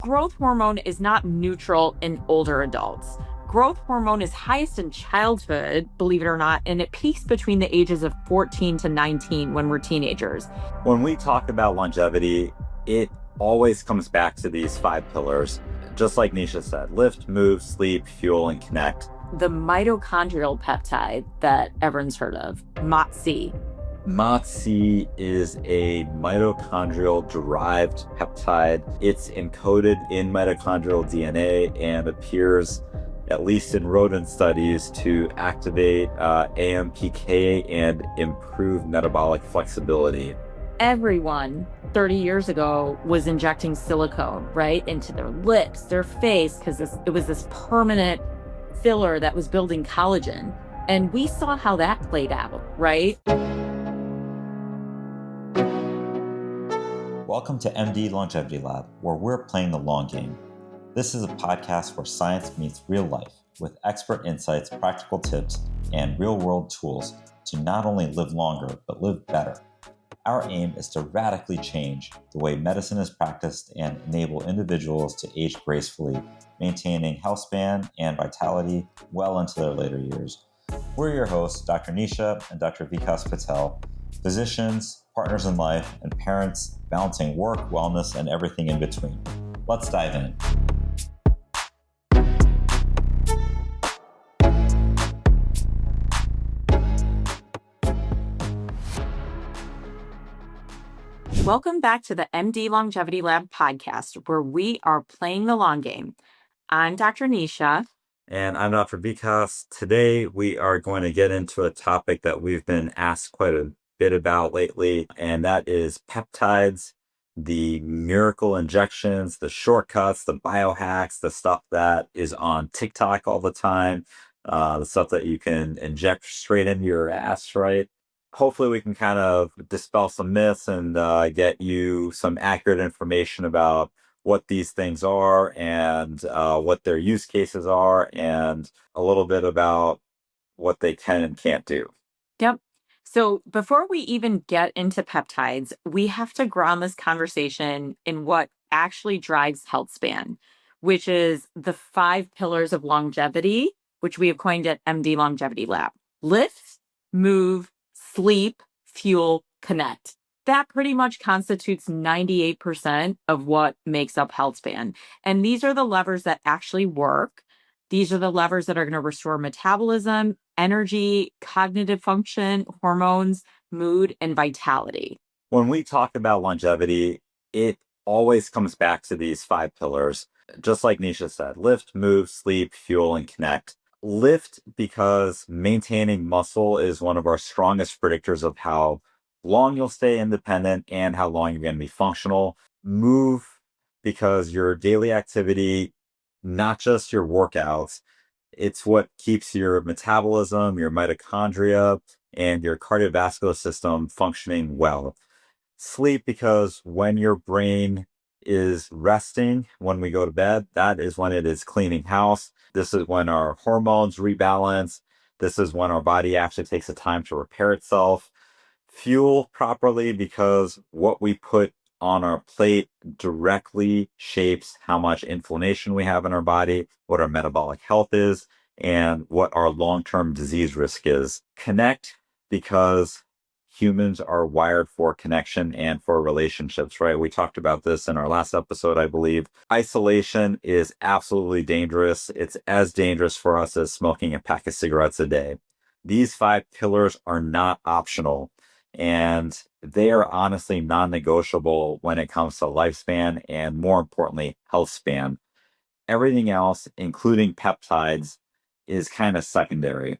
Growth hormone is not neutral in older adults. Growth hormone is highest in childhood, believe it or not, and it peaks between the ages of 14 to 19 when we're teenagers. When we talk about longevity, it always comes back to these 5 pillars. Just like Nisha said, lift, move, sleep, fuel, and connect. The mitochondrial peptide that everyone's heard of, MOTS-c. MOTS-c is a mitochondrial-derived peptide. It's encoded in mitochondrial DNA and appears, at least in rodent studies, to activate AMPK and improve metabolic flexibility. Everyone 30 years ago was injecting silicone, right, into their lips, their face, because it was this permanent filler that was building collagen. And we saw how that played out, right? Welcome to MD Longevity Lab, where we're playing the long game. This is a podcast where science meets real life with expert insights, practical tips, and real-world tools to not only live longer, but live better. Our aim is to radically change the way medicine is practiced and enable individuals to age gracefully, maintaining health span and vitality well into their later years. We're your hosts, Dr. Nisha and Dr. Vikas Patel, physicians, partners in life, and parents balancing work, wellness, and everything in between. Let's dive in. Welcome back to the MD Longevity Lab podcast, where we are playing the long game. I'm Dr. Nisha. And I'm Dr. Vikas. Today, we are going to get into a topic that we've been asked quite a bit about lately, and that is peptides, the miracle injections, the shortcuts, the biohacks, the stuff that is on TikTok all the time, the stuff that you can inject straight into your ass, right? Hopefully we can kind of dispel some myths and get you some accurate information about what these things are and what their use cases are, and a little bit about what they can and can't do. Yep. So before we even get into peptides, we have to ground this conversation in what actually drives health span, which is the 5 pillars of longevity, which we have coined at MD Longevity Lab. Lift, move, sleep, fuel, connect. That pretty much constitutes 98% of what makes up health span. And these are the levers that actually work. These are the levers that are going to restore metabolism, energy, cognitive function, hormones, mood, and vitality. When we talk about longevity, it always comes back to these 5 pillars. Just like Nisha said, lift, move, sleep, fuel, and connect. Lift because maintaining muscle is one of our strongest predictors of how long you'll stay independent and how long you're going to be functional. Move because your daily activity, not just your workouts, it's what keeps your metabolism, your mitochondria, and your cardiovascular system functioning well. Sleep because when your brain is resting, when we go to bed, that is when it is cleaning house. This is when our hormones rebalance. This is when our body actually takes the time to repair itself. Fuel properly because what we put on our plate directly shapes how much inflammation we have in our body, what our metabolic health is, and what our long-term disease risk is. Connect because humans are wired for connection and for relationships, right? We talked about this in our last episode, I believe. Isolation is absolutely dangerous. It's as dangerous for us as smoking a pack of cigarettes a day. These 5 pillars are not optional, and they are honestly non-negotiable when it comes to lifespan and, more importantly, health span. Everything else, including peptides, is kind of secondary.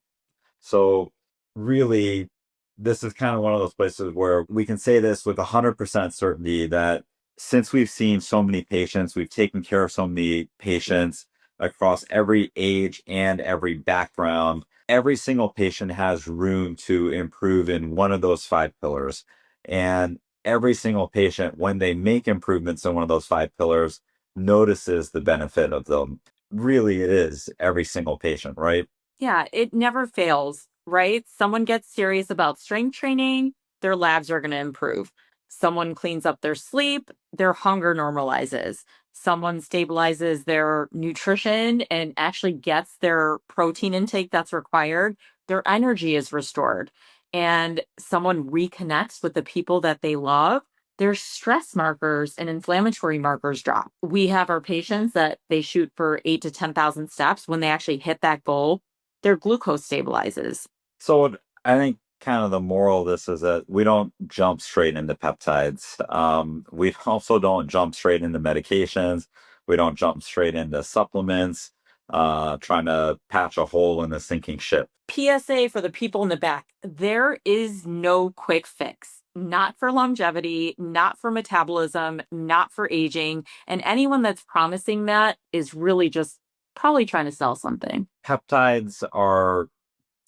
So really, this is kind of one of those places where we can say this with 100% certainty that since we've seen so many patients, we've taken care of so many patients across every age and every background, every single patient has room to improve in one of those 5 pillars. And every single patient, when they make improvements in one of those 5 pillars, notices the benefit of them. Really, it is every single patient, right? Yeah, it never fails, right? Someone gets serious about strength training, their labs are going to improve. Someone cleans up their sleep, their hunger normalizes. someone stabilizes their nutrition and actually gets their protein intake that's required, their energy is restored. And someone reconnects with the people that they love, their stress markers and inflammatory markers drop. We have our patients that they shoot for 8 to 10,000 steps. When they actually hit that goal, their glucose stabilizes. So I think kind of the moral of this is that we don't jump straight into peptides. We also don't jump straight into medications. We don't jump straight into supplements, trying to patch a hole in the sinking ship. PSA for the people in the back, there is no quick fix. Not for longevity, not for metabolism, not for aging. And anyone that's promising that is really just probably trying to sell something. Peptides are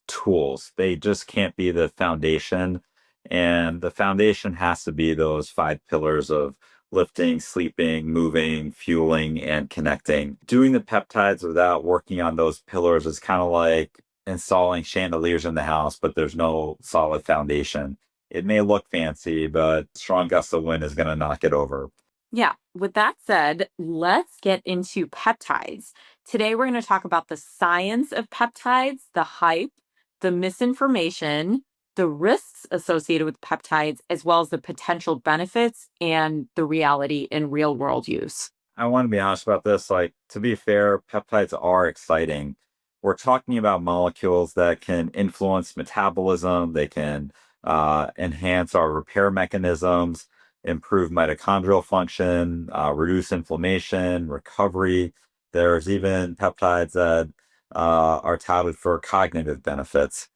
tools. They just can't be the foundation. And the foundation has to be those five pillars of lifting, sleeping, moving, fueling, and connecting. Doing the peptides without working on those pillars is kind of like installing chandeliers in the house, but there's no solid foundation. It may look fancy, but strong gust of wind is going to knock it over. Yeah, with that said, let's get into peptides. Today, we're going to talk about the science of peptides, the hype, the misinformation, the risks associated with peptides, as well as the potential benefits and the reality in real world use. I want to be honest about this. Like, to be fair, peptides are exciting. We're talking about molecules that can influence metabolism, they can enhance our repair mechanisms, improve mitochondrial function, reduce inflammation, recovery. There's even peptides that are touted for cognitive benefits.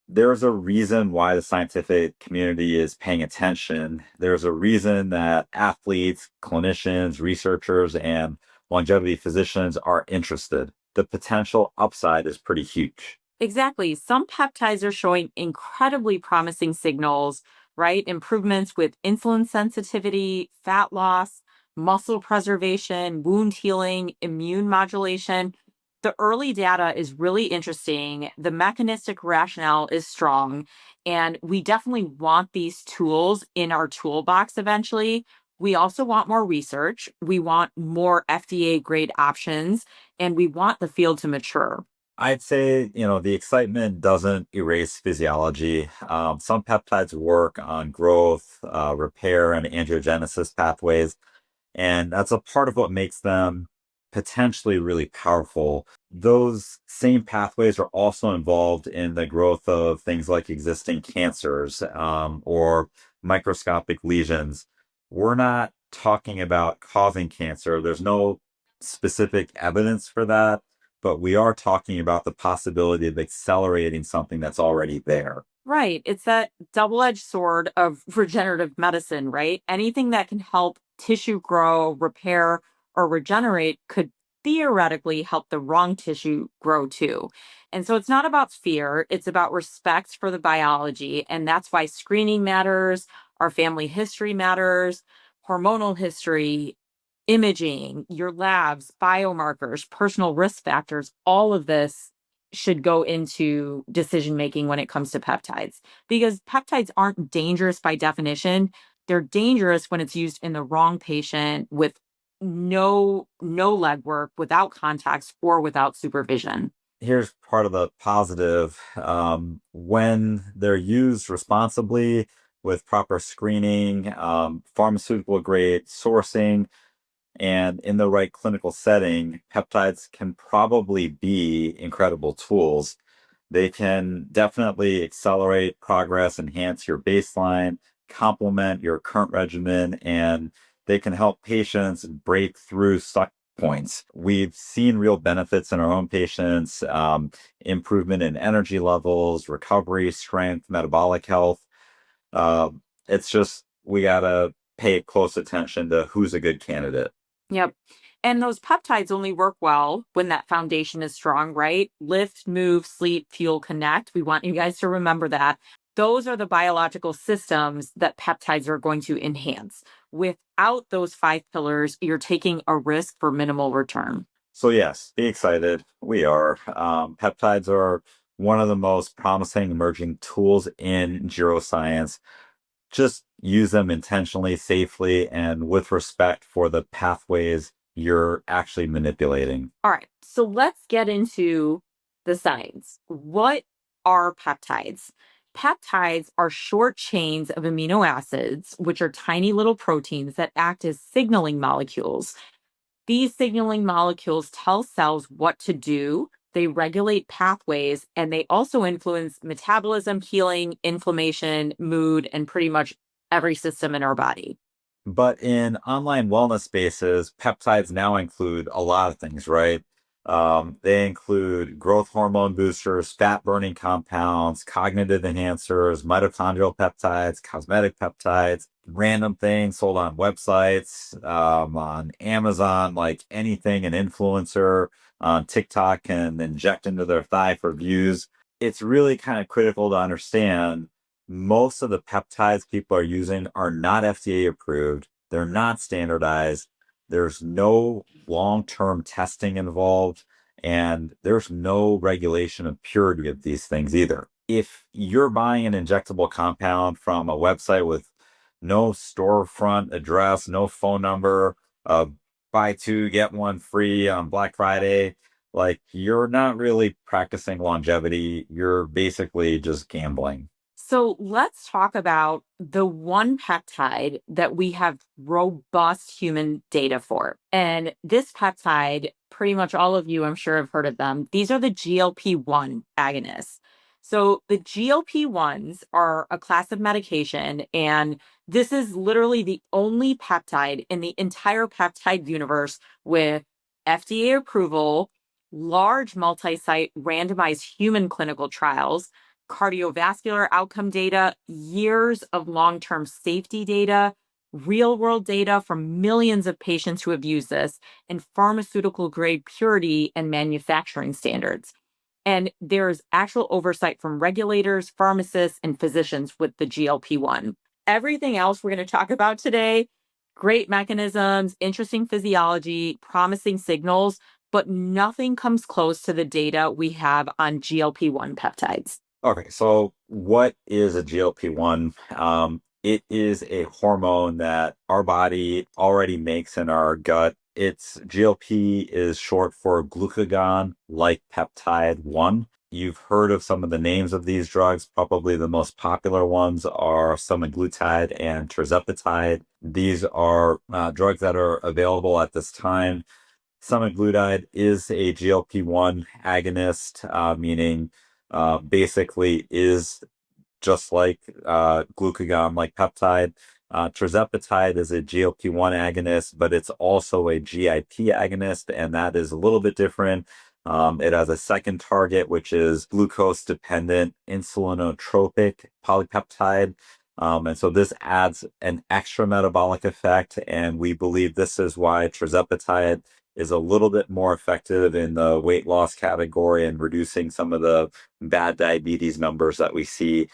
There's a reason why the scientific community is paying attention. There's a reason that athletes, clinicians, researchers, and longevity physicians are interested. The potential upside is pretty huge. Exactly. Some peptides are showing incredibly promising signals, right? Improvements with insulin sensitivity, fat loss, muscle preservation, wound healing, immune modulation. The early data is really interesting. The mechanistic rationale is strong, and we definitely want these tools in our toolbox eventually. We also want more research. We want more FDA grade options, and we want the field to mature. I'd say, the excitement doesn't erase physiology. Some peptides work on growth, repair, and angiogenesis pathways. And that's a part of what makes them potentially really powerful. Those same pathways are also involved in the growth of things like existing cancers or microscopic lesions. We're not talking about causing cancer. There's no specific evidence for that, but we are talking about the possibility of accelerating something that's already there. Right. It's that double edged sword of regenerative medicine, right? Anything that can help tissue grow, repair, or regenerate could theoretically help the wrong tissue grow too. And so it's not about fear, it's about respect for the biology. And that's why screening matters, our family history matters, hormonal history, imaging, your labs, biomarkers, personal risk factors, all of this should go into decision making when it comes to peptides because peptides aren't dangerous by definition. They're dangerous when it's used in the wrong patient with no legwork, without context, or without supervision. Here's part of the positive. When they're used responsibly with proper screening, pharmaceutical grade sourcing, and in the right clinical setting, peptides can probably be incredible tools. They can definitely accelerate progress, enhance your baseline, complement your current regimen, and they can help patients break through stuck points. We've seen real benefits in our own patients, improvement in energy levels, recovery, strength, metabolic health. It's just, we got to pay close attention to who's a good candidate. Yep. And those peptides only work well when that foundation is strong, right? Lift, move, sleep, fuel, connect. We want you guys to remember that. Those are the biological systems that peptides are going to enhance. Without those five pillars, you're taking a risk for minimal return. So, yes, be excited. We are. Peptides are one of the most promising emerging tools in neuroscience. Just use them intentionally, safely, and with respect for the pathways you're actually manipulating. All right, so let's get into the science. What are peptides? Peptides are short chains of amino acids, which are tiny little proteins that act as signaling molecules. These signaling molecules tell cells what to do. They regulate pathways and they also influence metabolism, healing, inflammation, mood, and pretty much every system in our body. But in online wellness spaces, peptides now include a lot of things, right? They include growth hormone boosters, fat burning compounds, cognitive enhancers, mitochondrial peptides, cosmetic peptides, random things sold on websites, on Amazon, like anything an influencer on TikTok can inject into their thigh for views. It's really kind of critical to understand most of the peptides people are using are not FDA approved. They're not standardized. There's no long term testing involved, and there's no regulation of purity of these things either. If you're buying an injectable compound from a website with no storefront address, no phone number, buy two, get one free on Black Friday, like you're not really practicing longevity. You're basically just gambling. So let's talk about the one peptide that we have robust human data for. And this peptide, pretty much all of you, I'm sure, have heard of them. These are the GLP-1 agonists. So the GLP-1s are a class of medication, and this is literally the only peptide in the entire peptide universe with FDA approval, large multi-site randomized human clinical trials, cardiovascular outcome data, years of long term safety data, real world data from millions of patients who have used this, and pharmaceutical grade purity and manufacturing standards. And there's actual oversight from regulators, pharmacists, and physicians with the GLP-1. Everything else we're going to talk about today, great mechanisms, interesting physiology, promising signals, but nothing comes close to the data we have on GLP-1 peptides. Okay, so what is a GLP-1? It is a hormone that our body already makes in our gut. Its GLP is short for glucagon like peptide 1. You've heard of some of the names of these drugs. Probably the most popular ones are semaglutide and tirzepatide. These are drugs that are available at this time. Semaglutide is a GLP-1 agonist, meaning basically is just like glucagon, like peptide. Tirzepatide is a GLP-1 agonist, but it's also a GIP agonist, and that is a little bit different. It has a second target, which is glucose-dependent insulinotropic polypeptide. And so this adds an extra metabolic effect, and we believe this is why tirzepatide is a little bit more effective in the weight loss category and reducing some of the bad diabetes numbers that we see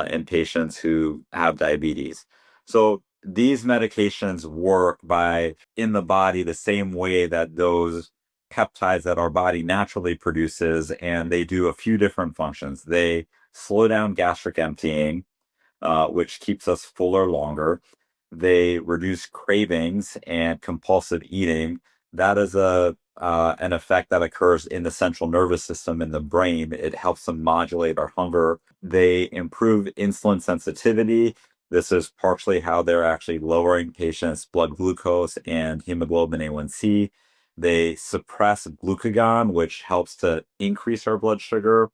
in patients who have diabetes. So these medications work by in the body the same way that those peptides that our body naturally produces, and they do a few different functions. They slow down gastric emptying, which keeps us fuller longer. They reduce cravings and compulsive eating. That is a an effect that occurs in the central nervous system in the brain. It helps them modulate our hunger. They improve insulin sensitivity. This is partially how they're actually lowering patients' blood glucose and hemoglobin A1C. They suppress glucagon, which helps to increase our blood sugar.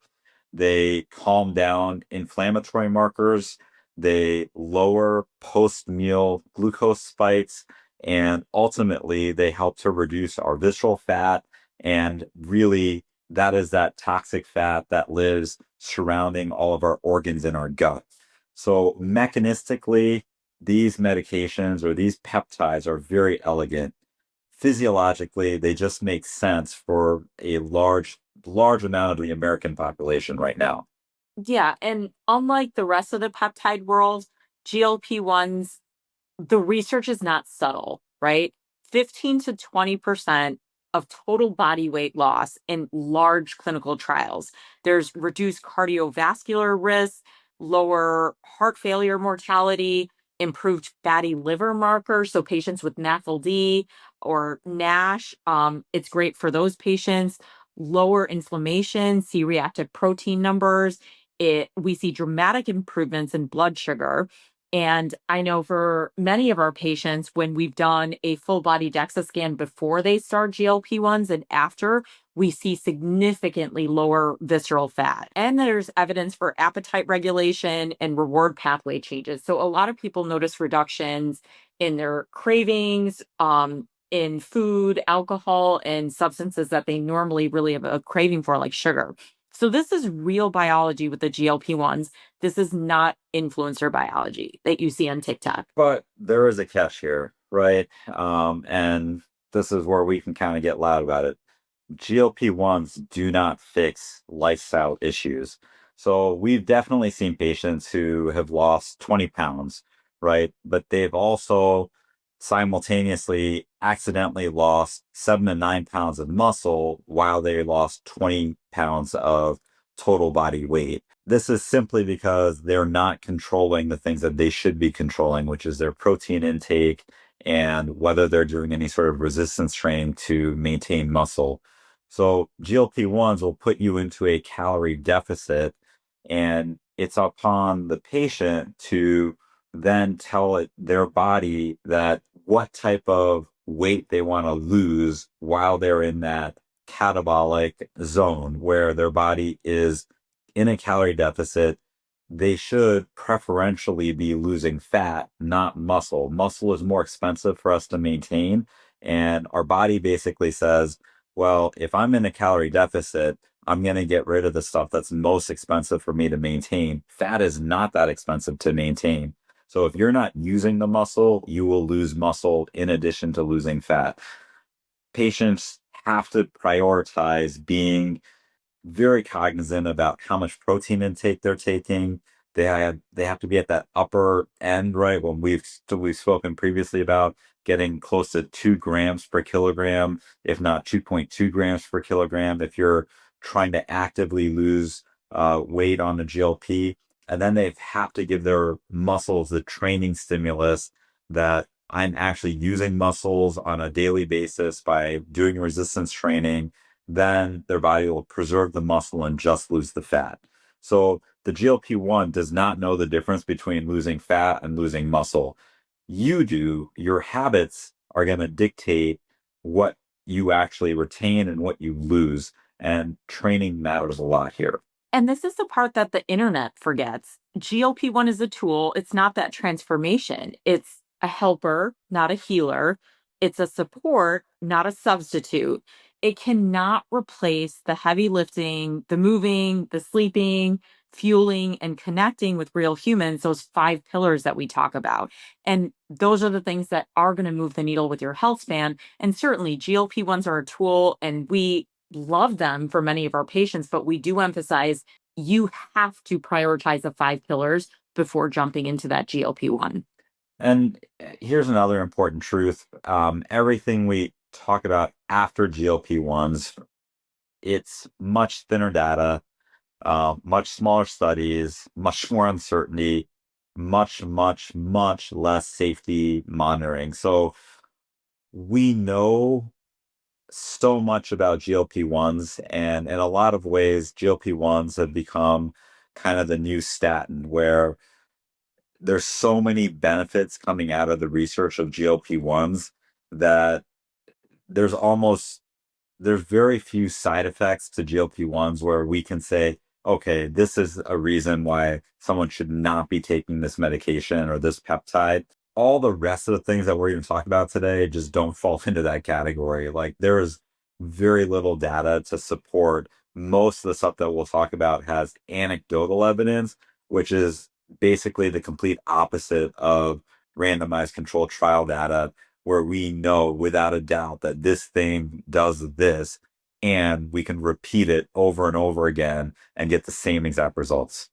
They calm down inflammatory markers. They lower post meal glucose spikes. And ultimately, they help to reduce our visceral fat. And really, that is that toxic fat that lives surrounding all of our organs in our gut. So, mechanistically, these medications or these peptides are very elegant. Physiologically, they just make sense for a large amount of the American population right now. Yeah, and unlike the rest of the peptide world, GLP-1s, the research is not subtle, right? 15 to 20% of total body weight loss in large clinical trials. There's reduced cardiovascular risk, lower heart failure mortality, improved fatty liver markers. So patients with NAFLD or NASH, it's great for those patients. Lower inflammation, C-reactive protein numbers. We see dramatic improvements in blood sugar. And I know for many of our patients, when we've done a full body DEXA scan before they start GLP-1s and after, we see significantly lower visceral fat. And there's evidence for appetite regulation and reward pathway changes. So a lot of people notice reductions in their cravings, in food, alcohol, and substances that they normally really have a craving for, like sugar. So this is real biology with the GLP-1s. This is not influencer biology that you see on TikTok. But there is a catch here, right? And this is where we can kind of get loud about it. GLP-1s do not fix lifestyle issues. So we've definitely seen patients who have lost 20 pounds, right? But they've also simultaneously accidentally lost 7 to 9 pounds of muscle while they lost 20 pounds of total body weight. This is simply because they're not controlling the things that they should be controlling, which is their protein intake and whether they're doing any sort of resistance training to maintain muscle. So GLP-1s will put you into a calorie deficit, and it's upon the patient to then tell their body that what type of weight they want to lose while they're in that catabolic zone where their body is in a calorie deficit. They should preferentially be losing fat, not muscle. Muscle is more expensive for us to maintain. And our body basically says, well, if I'm in a calorie deficit, I'm going to get rid of the stuff that's most expensive for me to maintain. Fat is not that expensive to maintain. So if you're not using the muscle, you will lose muscle in addition to losing fat. Patients have to prioritize being very cognizant about how much protein intake they're taking. They have to be at that upper end, right? When we've spoken previously about getting close to 2 grams per kilogram, if not 2.2 grams per kilogram, if you're trying to actively lose weight on the GLP. And then they have to give their muscles the training stimulus that I'm actually using muscles on a daily basis by doing resistance training. Then their body will preserve the muscle and just lose the fat. So the GLP-1 does not know the difference between losing fat and losing muscle. You do. Your habits are going to dictate what you actually retain and what you lose. And training matters a lot here. And this is the part that the internet forgets. GLP-1 is a tool. It's not that transformation. It's a helper, not a healer. It's a support, not a substitute. It cannot replace the heavy lifting, the moving, the sleeping, fueling, and connecting with real humans, those 5 pillars that we talk about. And those are the things that are going to move the needle with your health span. And certainly GLP-1s are a tool, and we love them for many of our patients, but we do emphasize you have to prioritize the 5 pillars before jumping into that GLP-1. And here's another important truth. Everything we talk about after GLP-1s, it's much thinner data, much smaller studies, much more uncertainty, much, much, much less safety monitoring. So we know so much about GLP-1s, and in a lot of ways, GLP-1s have become kind of the new statin, where there's so many benefits coming out of the research of GLP-1s that there's almost there's very few side effects to GLP-1s where we can say, okay, this is a reason why someone should not be taking this medication or this peptide. All the rest of the things that we're even talking about today just don't fall into that category. Like, there is very little data to support. Most of the stuff that we'll talk about has anecdotal evidence, which is basically the complete opposite of randomized controlled trial data, where we know without a doubt that this thing does this, and we can repeat it over and over again and get the same exact results.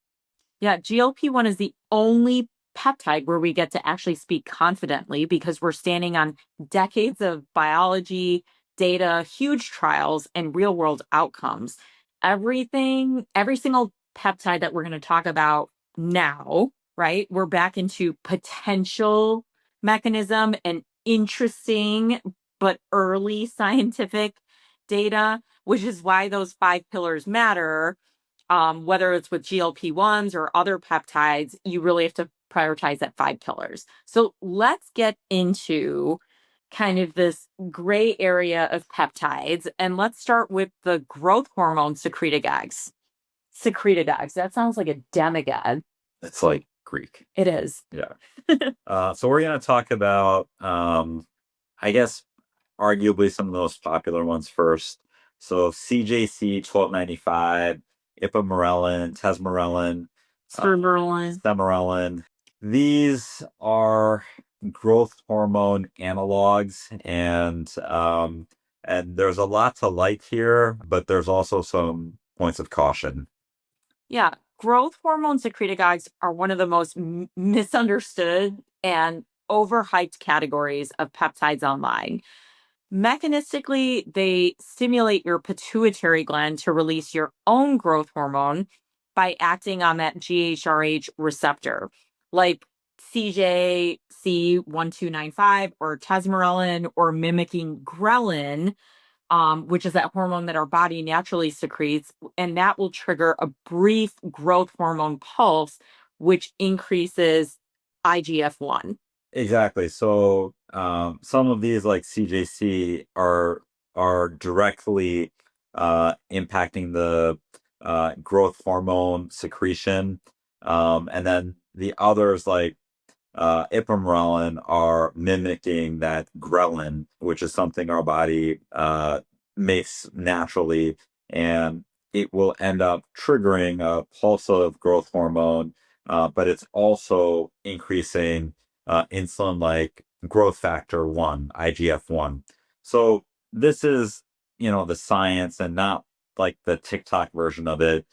Yeah, GLP-1 is the only peptide where we get to actually speak confidently because we're standing on decades of biology, data, huge trials, and real world outcomes. Every single peptide that we're going to talk about Now, right, we're back into potential mechanism and interesting but early scientific data, which is why those five pillars matter. Whether it's with GLP-1s or other peptides, you really have to prioritize that five pillars. So let's get into kind of this gray area of peptides, and let's start with the growth hormone secretagogues. Secretagogues. That sounds like a demigod. It's like Greek. It is. Yeah. So we're going to talk about, I guess, arguably some of the most popular ones first. So CJC 1295, Ipamorelin, Tesamorelin, Tesamorelin. Semaglutide. These are growth hormone analogs, and there's a lot to like here, but there's also some points of caution. Yeah, growth hormone secretagogues are one of the most misunderstood and overhyped categories of peptides online. Mechanistically, they stimulate your pituitary gland to release your own growth hormone by acting on that GHRH receptor, like CJC1295 or Tesamorelin, or mimicking ghrelin, which is that hormone that our body naturally secretes, and that will trigger a brief growth hormone pulse, which increases IGF-1. Exactly. So some of these, like CJC, are directly impacting the growth hormone secretion, and then the others, like Ipamorelin, are mimicking that ghrelin, which is something our body makes naturally, and it will end up triggering a pulse of growth hormone, but it's also increasing insulin like growth factor 1, IGF-1. So this is, the science and not like the TikTok version of it.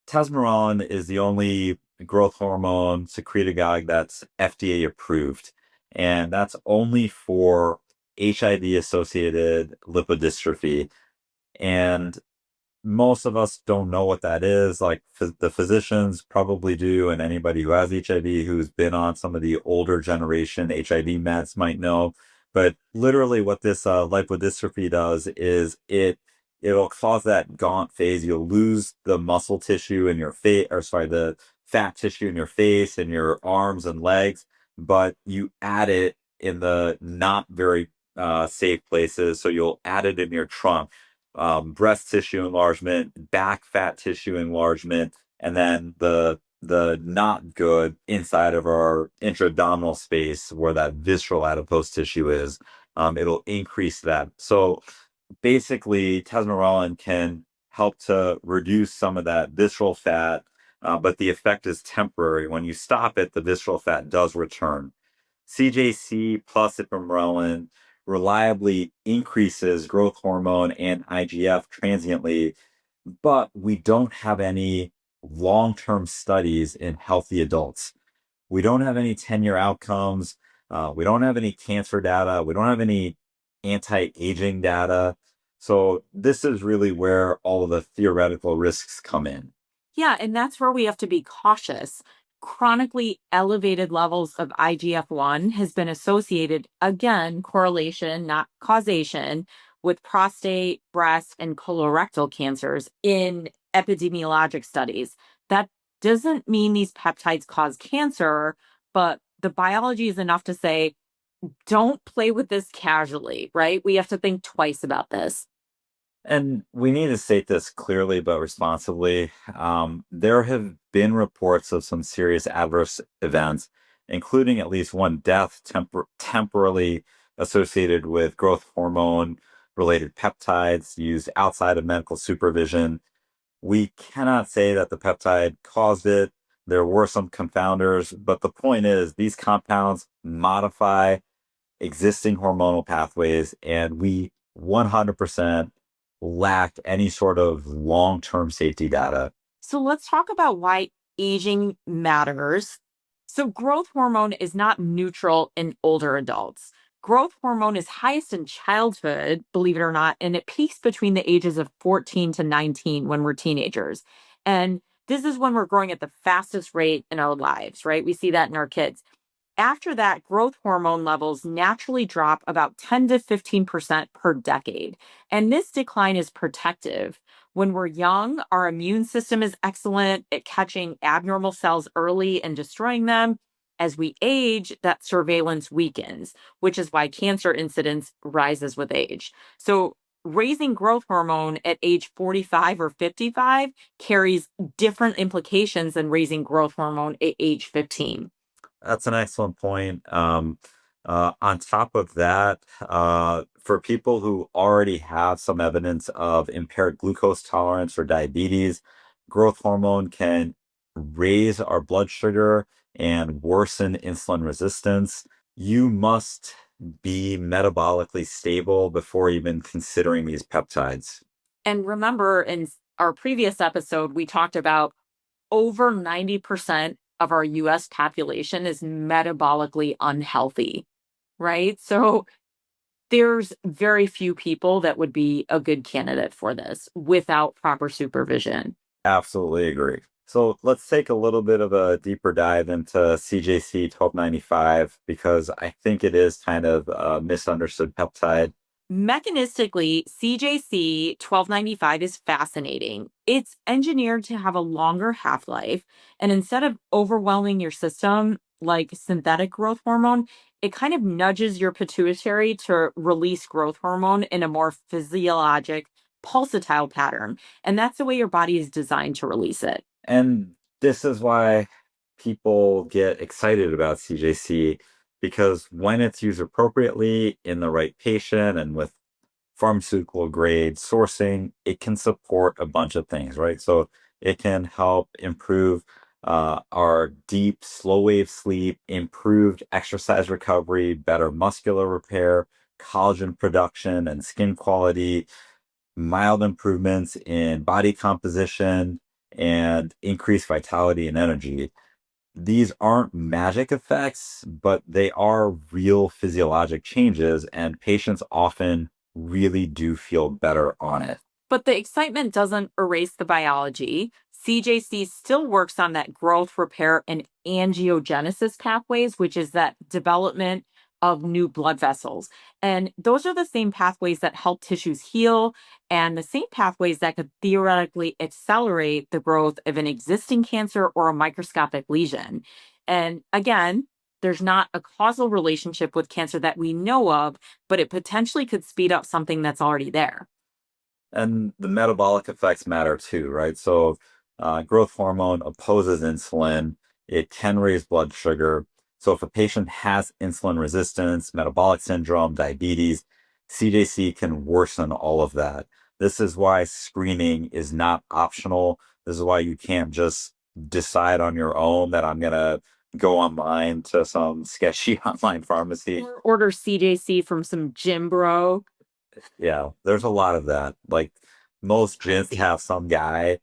Tesamorelin is the only growth hormone secretagogue that's FDA approved, and that's only for HIV associated lipodystrophy. And most of us don't know what that is. Like the physicians probably do, and anybody who has HIV who's been on some of the older generation HIV meds might know. But literally, what this lipodystrophy does is it'll cause that gaunt phase. You'll lose the muscle tissue in your face, or sorry, the fat tissue in your face and your arms and legs, but you add it in the not very safe places. So you'll add it in your trunk, breast tissue enlargement, back fat tissue enlargement, and then the not good inside of our intra-abdominal space where that visceral adipose tissue is. It'll increase that. So basically, Tesamorelin can help to reduce some of that visceral fat, but the effect is temporary. When you stop it, the visceral fat does return. CJC plus Ipamorelin reliably increases growth hormone and IGF transiently, but we don't have any long-term studies in healthy adults. We don't have any 10-year outcomes. We don't have any cancer data. We don't have any anti-aging data. So this is really where all of the theoretical risks come in. Yeah, and that's where we have to be cautious. Chronically elevated levels of IGF-1 has been associated, again, correlation, not causation, with prostate, breast, and colorectal cancers in epidemiologic studies. That doesn't mean these peptides cause cancer, but the biology is enough to say, don't play with this casually, right? We have to think twice about this. And we need to state this clearly but responsibly. There have been reports of some serious adverse events, including at least one death temporarily associated with growth hormone related peptides used outside of medical supervision. We cannot say that the peptide caused it. There were some confounders, but the point is these compounds modify existing hormonal pathways, and we 100% lack any sort of long-term safety data. So let's talk about why aging matters. So, growth hormone is not neutral in older adults. Growth hormone is highest in childhood, believe it or not, and it peaks between the ages of 14 to 19 when we're teenagers. And This is when we're growing at the fastest rate in our lives, right? We see that in our kids. After that, growth hormone levels naturally drop about 10 to 15% per decade. And this decline is protective. When we're young, our immune system is excellent at catching abnormal cells early and destroying them. As we age, that surveillance weakens, which is why cancer incidence rises with age. So, raising growth hormone at age 45 or 55 carries different implications than raising growth hormone at age 15. That's an excellent point. On top of that, for people who already have some evidence of impaired glucose tolerance or diabetes, growth hormone can raise our blood sugar and worsen insulin resistance. You must be metabolically stable before even considering these peptides. And remember, in our previous episode, we talked about over 90% of our US population is metabolically unhealthy, right? So there's very few people that would be a good candidate for this without proper supervision. Absolutely agree. So let's take a little bit of a deeper dive into CJC 1295 because I think it is kind of a misunderstood peptide. Mechanistically, CJC 1295 is fascinating. It's engineered to have a longer half life. And instead of overwhelming your system like synthetic growth hormone, it kind of nudges your pituitary to release growth hormone in a more physiologic, pulsatile pattern. And that's the way your body is designed to release it. And this is why people get excited about CJC because when it's used appropriately in the right patient and with pharmaceutical grade sourcing, it can support a bunch of things, right? So it can help improve our deep, slow wave sleep, improved exercise recovery, better muscular repair, collagen production, and skin quality, mild improvements in body composition, and increased vitality and energy. These aren't magic effects, but they are real physiologic changes, and patients often really do feel better on it. But the excitement doesn't erase the biology. CJC still works on that growth, repair, and angiogenesis pathways, which is that development of new blood vessels. And those are the same pathways that help tissues heal and the same pathways that could theoretically accelerate the growth of an existing cancer or a microscopic lesion. And again, there's not a causal relationship with cancer that we know of, but it potentially could speed up something that's already there. And the metabolic effects matter too, right? So, growth hormone opposes insulin, it can raise blood sugar. So, if a patient has insulin resistance, metabolic syndrome, diabetes, CJC can worsen all of that. This is why screening is not optional. This is why you can't just decide on your own that I'm going to go online to some sketchy online pharmacy. Or order CJC from some gym bro. Yeah, there's a lot of that. Like most gyms have some guy,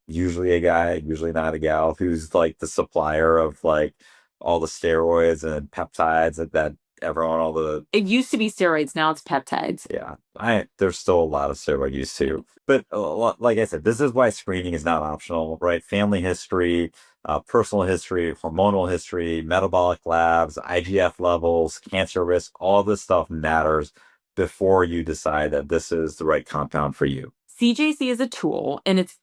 usually a guy, usually not a gal, who's like the supplier of like all the steroids and peptides that everyone, all the It used to be steroids, now it's peptides. yeah, I there's still a lot of steroid use too. But like I said, this is why screening is not optional, right? Family history, personal history, hormonal history, metabolic labs, IGF levels, cancer risk, all this stuff matters before you decide that this is the right compound for you. CJC is a tool and it's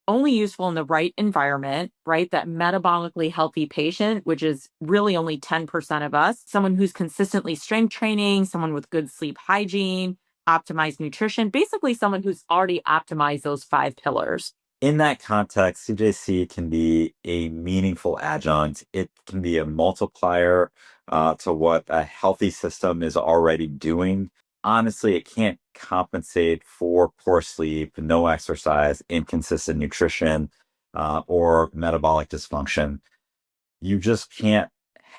only useful in the right environment, right? That metabolically healthy patient, which is really only 10% of us, someone who's consistently strength training, someone with good sleep hygiene, optimized nutrition, basically someone who's already optimized those five pillars. In that context, CJC can be a meaningful adjunct. It can be a multiplier to what a healthy system is already doing. Honestly, it can't compensate for poor sleep, no exercise, inconsistent nutrition, or metabolic dysfunction. You just can't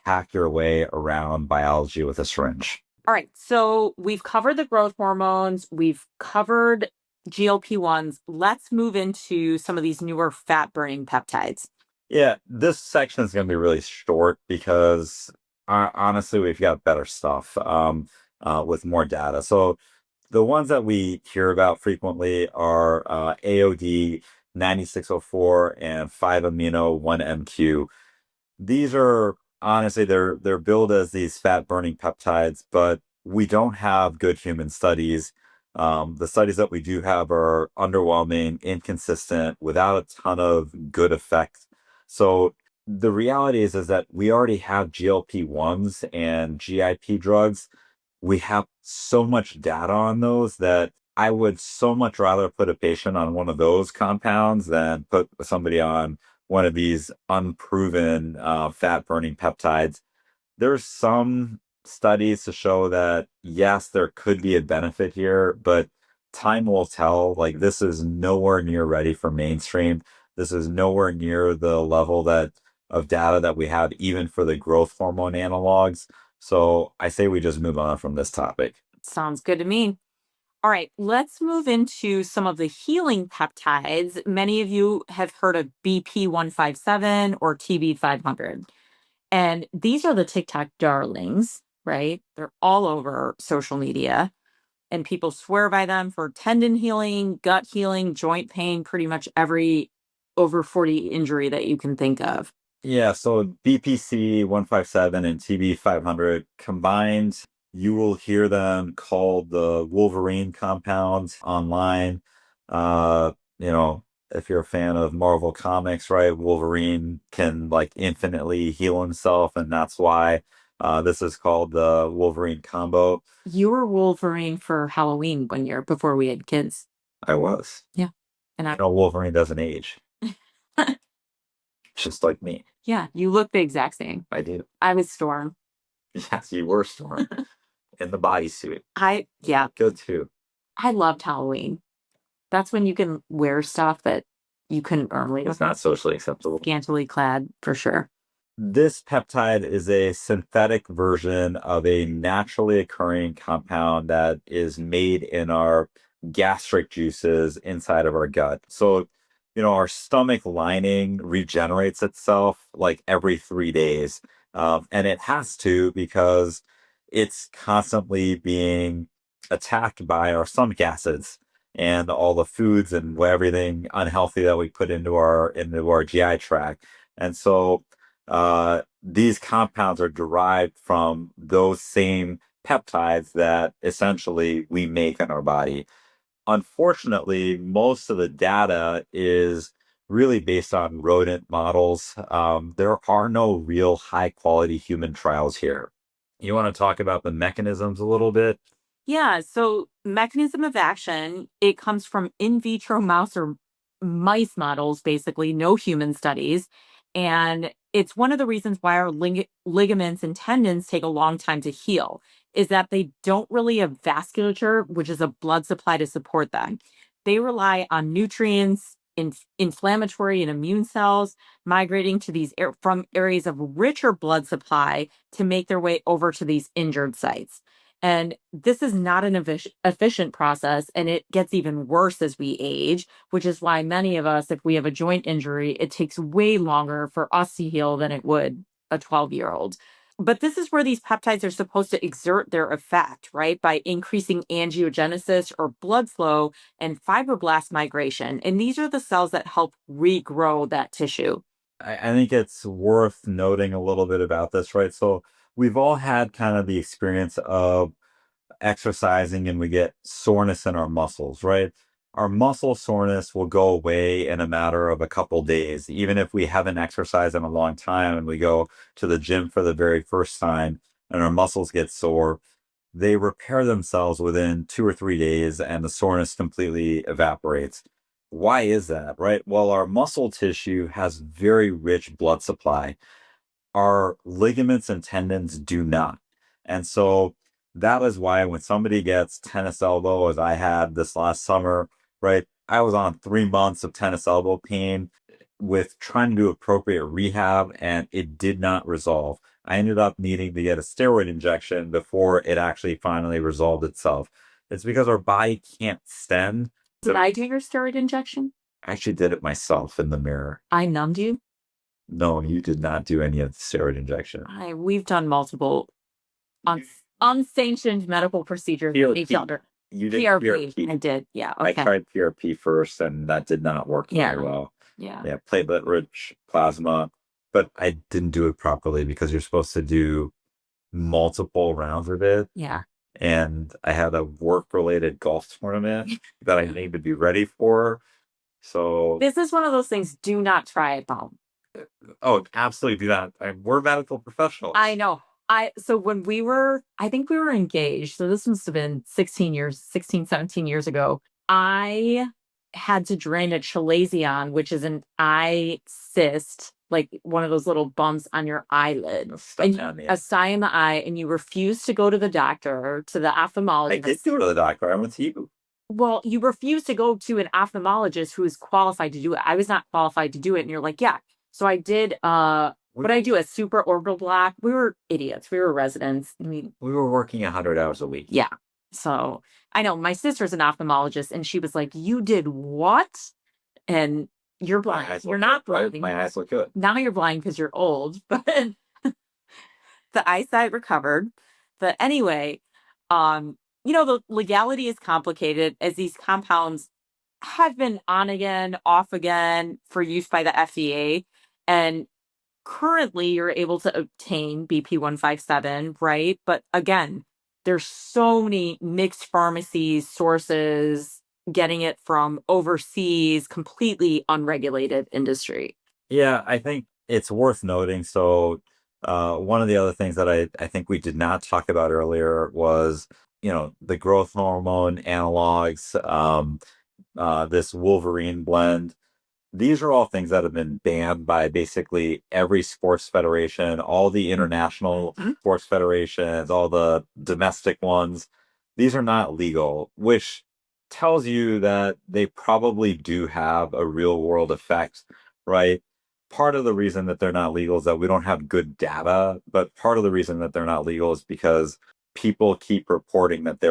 hack your way around biology with a syringe. All right. So we've covered the growth hormones, we've covered GLP-1s. Let's move into some of these newer fat burning peptides. Yeah, this section is going to be really short because honestly, we've got better stuff with more data. So the ones that we hear about frequently are AOD, 9604 and 5-amino 1-MQ. These are honestly they're billed as these fat burning peptides, but we don't have good human studies. The studies that we do have are underwhelming, inconsistent, without a ton of good effect. So the reality is that we already have GLP-1s and GIP drugs. We have so much data on those that I would so much rather put a patient on one of those compounds than put somebody on one of these unproven fat burning peptides. There's some studies to show that, yes, there could be a benefit here, but time will tell. Like, this is nowhere near ready for mainstream. This is nowhere near the level that of data that we have, even for the growth hormone analogs. So I say we just move on from this topic. Sounds good to me. All right, let's move into some of the healing peptides. Many of you have heard of BP157 or TB500. And these are the TikTok darlings, right? They're all over social media, and people swear by them for tendon healing, gut healing, joint pain, pretty much every over 40 injury that you can think of. Yeah, so BPC 157 and TB 500 combined, you will hear them called the Wolverine compounds online. Uh, you know, if you're a fan of Marvel Comics, right, Wolverine can like infinitely heal himself, and that's why this is called the Wolverine combo. You were Wolverine for Halloween one year before we had kids. I was. Yeah. And You know, Wolverine doesn't age, just like me. yeah, you look the exact same. I do. I was Storm. Yes, you were Storm in the bodysuit. Yeah, Good too. I loved Halloween. That's when you can wear stuff that you couldn't earn It's not socially acceptable. scantily clad, for sure. This peptide is a synthetic version of a naturally occurring compound that is made in our gastric juices inside of our gut. So, our stomach lining regenerates itself like every 3 days. And it has to because it's constantly being attacked by our stomach acids and all the foods and everything unhealthy that we put into our GI tract. And so these compounds are derived from those same peptides that essentially we make in our body. Unfortunately, most of the data is really based on rodent models. There are no real high quality human trials here. You want to talk about the mechanisms a little bit? Yeah, so mechanism of action, it comes from in vitro mouse or mice models, basically, no human studies. And it's one of the reasons why our ligaments and tendons take a long time to heal, is that they don't really have vasculature, which is a blood supply to support them. They rely on nutrients, inflammatory and immune cells migrating to these from areas of richer blood supply to make their way over to these injured sites. And this is not an efficient process, and it gets even worse as we age, which is why many of us, if we have a joint injury, it takes way longer for us to heal than it would a 12-year-old. But this is where these peptides are supposed to exert their effect, right? By increasing angiogenesis or blood flow and fibroblast migration. And these are the cells that help regrow that tissue. I think it's worth noting a little bit about this, right? So we've all had kind of the experience of exercising and we get soreness in our muscles, right? Our muscle soreness will go away in a matter of a couple days, even if we haven't exercised in a long time and we go to the gym for the very first time and our muscles get sore. They repair themselves within 2 or 3 days and the soreness completely evaporates. Why is that, right? Well, our muscle tissue has very rich blood supply. Our ligaments and tendons do not. And so that is why when somebody gets tennis elbow, as I had this last summer, right? I was on 3 months of tennis elbow pain with trying to do appropriate rehab, and it did not resolve. I ended up needing to get a steroid injection before it actually finally resolved itself. It's because our body can't stand. Did I do your steroid injection? I actually did it myself in the mirror. I numbed you? No, you did not do any of the steroid injection. We've done multiple unsanctioned medical procedures with each other. You did PRP. PRP. I did. Yeah. I Okay. tried PRP first, and that did not work very well. Yeah. Yeah, platelet-rich plasma, but I didn't do it properly because you're supposed to do multiple rounds of it, Yeah. and I had a work-related golf tournament that I needed to be ready for. So, This is one of those things. Do not try at home. oh, absolutely do that. We're medical professionals. I know. So when I think we were engaged. So this must have been 17 years ago. I had to drain a chalazion, which is an eye cyst, like one of those little bumps on your eyelid. A sty in the eye, and you refuse to go to the doctor, to the ophthalmologist. I did go to the doctor. I went to you. Well, you refuse to go to an ophthalmologist who is qualified to do it. I was not qualified to do it. And you're like, yeah. So I did, what I do, a super orbital block. We were idiots. We were residents. I mean, We were working 100 hours a week. yeah. So I know my sister's an ophthalmologist, and she was like, you did what? And you're blind. You're not blind. My eyes look good. Now you're blind because you're old, but the eyesight recovered. But anyway, the legality is complicated as these compounds have been on again, off again for use by the FDA. And currently you're able to obtain BP 157, right? But again, there's so many mixed pharmacies, sources getting it from overseas, completely unregulated industry. Yeah, I think it's worth noting. So, one of the other things that I think we did not talk about earlier was, the growth hormone analogs, this Wolverine blend. These are all things that have been banned by basically every sports federation, all the international sports federations, all the domestic ones. These are not legal, which tells you that they probably do have a real world effect, right? Part of the reason that they're not legal is that we don't have good data, but part of the reason that they're not legal is because people keep reporting that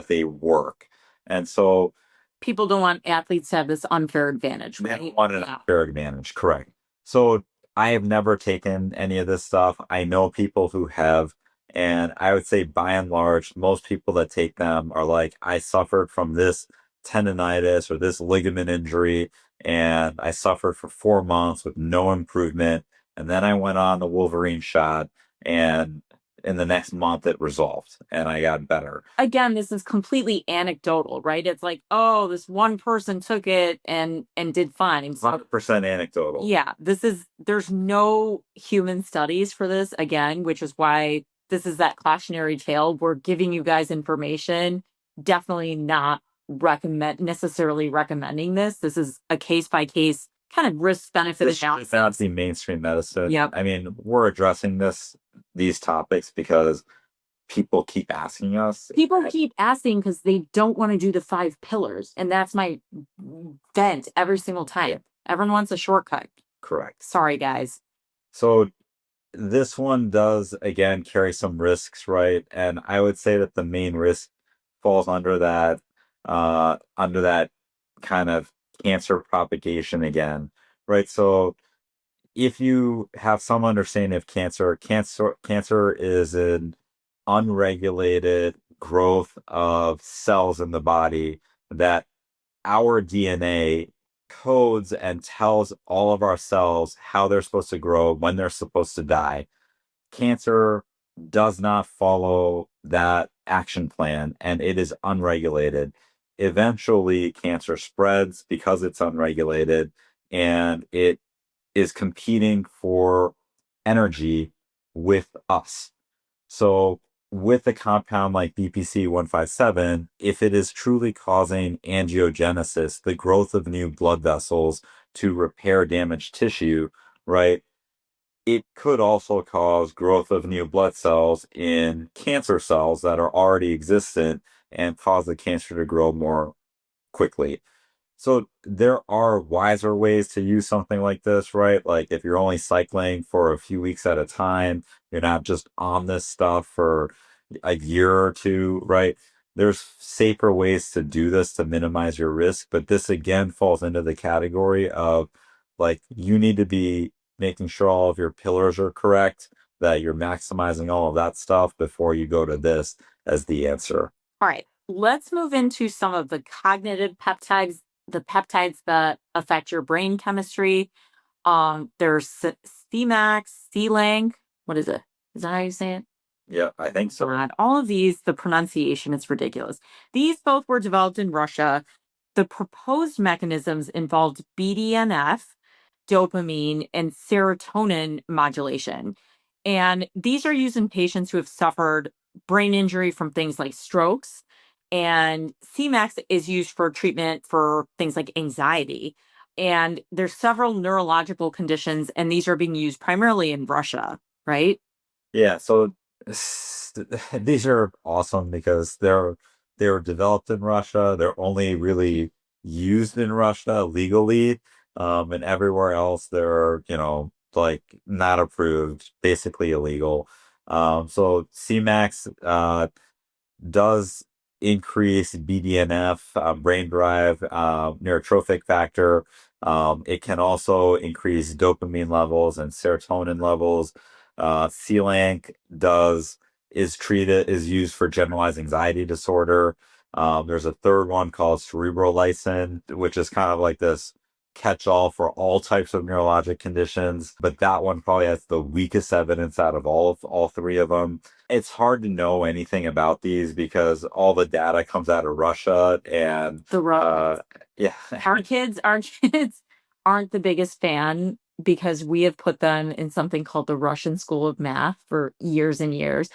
they work. And so people don't want athletes to have this unfair advantage, right? They don't want an unfair advantage, correct. So I have never taken any of this stuff. I know people who have, and I would say by and large, most people that take them are like, I suffered from this tendonitis or this ligament injury, and I suffered for 4 months with no improvement. And then I went on the Wolverine shot, and in the next month it resolved and I got better. Again, this is completely anecdotal, right? It's like, oh, this one person took it and did fine. 100% anecdotal. Yeah, there's no human studies for this, again, which is why this is that cautionary tale. We're giving you guys information, definitely not necessarily recommending this. This is a case by case kind of risk benefit analysis. This is the mainstream medicine. Yep. I mean, we're addressing these topics because people keep asking us. People keep asking because they don't want to do the 5 pillars. And that's my vent every single time. Everyone wants a shortcut. Correct. Sorry, guys. So this one does, again, carry some risks, right? And I would say that the main risk falls under that kind of cancer propagation again, right? So if you have some understanding of cancer is an unregulated growth of cells in the body that our DNA codes and tells all of our cells how they're supposed to grow, when they're supposed to die. Cancer does not follow that action plan and it is unregulated. Eventually, cancer spreads because it's unregulated and it is competing for energy with us. So with a compound like BPC 157, if it is truly causing angiogenesis, the growth of new blood vessels to repair damaged tissue, right? It could also cause growth of new blood cells in cancer cells that are already existent and cause the cancer to grow more quickly. So there are wiser ways to use something like this, right? Like if you're only cycling for a few weeks at a time, you're not just on this stuff for a year or two, right? There's safer ways to do this to minimize your risk, but this again falls into the category of like you need to be making sure all of your pillars are correct, that you're maximizing all of that stuff before you go to this as the answer. All right. let's move into some of the cognitive peptides, the peptides that affect your brain chemistry. There's CMAX, C-Lang. What is it? Is that how you say it? Yeah, I think so. God, all of these, the pronunciation is ridiculous. These both were developed in Russia. The proposed mechanisms involved BDNF, dopamine, and serotonin modulation. And these are used in patients who have suffered brain injury from things like strokes. And CMAX is used for treatment for things like anxiety. And there's several neurological conditions, and these are being used primarily in Russia, right? Yeah, so these are awesome because they were developed in Russia. They're only really used in Russia legally, and everywhere else they're, like not approved, basically illegal. So CMAX does increase BDNF, brain drive, neurotrophic factor. It can also increase dopamine levels and serotonin levels. C-Lank is used for generalized anxiety disorder. There's a third one called cerebrolysin, which is kind of like this catch-all for all types of neurologic conditions, but that one probably has the weakest evidence out of all three of them. It's hard to know anything about these because all the data comes out of Russia and yeah. Our kids aren't the biggest fan because we have put them in something called the Russian School of Math for years and years.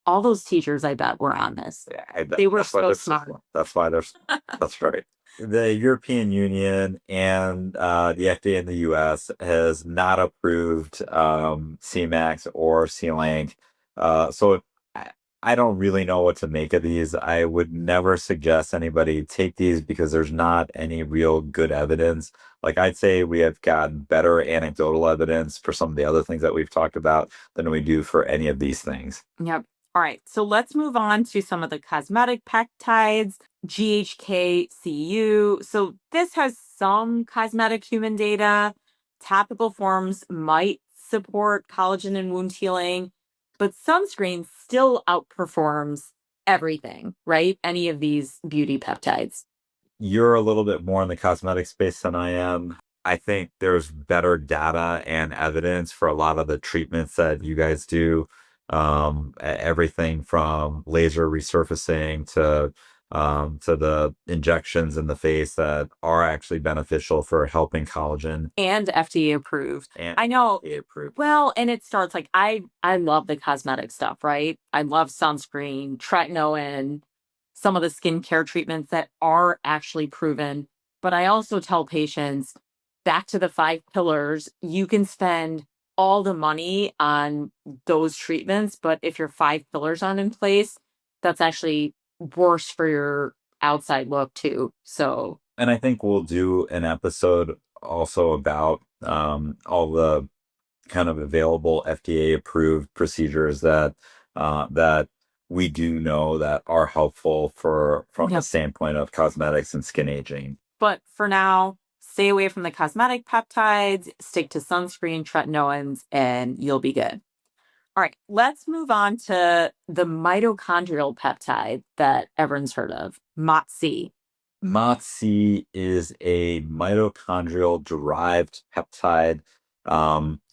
All those teachers, I bet, were on this. Yeah, They were that's why so smart. that's why there's that's right. The European Union and the FDA in the US has not approved CMAX or C-Lang. So I, I don't really know what to make of these. I would never suggest anybody take these because there's not any real good evidence. Like I'd say we have gotten better anecdotal evidence for some of the other things that we've talked about than we do for any of these things. Yep. All right. So let's move on to some of the cosmetic peptides, GHK-Cu. So this has some cosmetic human data. Topical forms might support collagen and wound healing, but sunscreen still outperforms everything, right? Any of these beauty peptides. You're a little bit more in the cosmetic space than I am. I think there's better data and evidence for a lot of the treatments that you guys do. Everything from laser resurfacing to the injections in the face that are actually beneficial for helping collagen And FDA approved. and I know. FDA approved. Well, and it starts like I love the cosmetic stuff, right? I love sunscreen, tretinoin, some of the skincare treatments that are actually proven. But I also tell patients back to the five pillars, you can spend all the money on those treatments, but if your five pillars aren't in place, that's actually worse for your outside look too. So And I think we'll do an episode also about all the kind of available FDA approved procedures that we do know that are helpful for from the yep. standpoint of cosmetics and skin aging. But for now, stay away from the cosmetic peptides, stick to sunscreen, tretinoins, and you'll be good. All right, let's move on to the mitochondrial peptide that everyone's heard of, MOTS-c. MOTS-c is a mitochondrial derived peptide,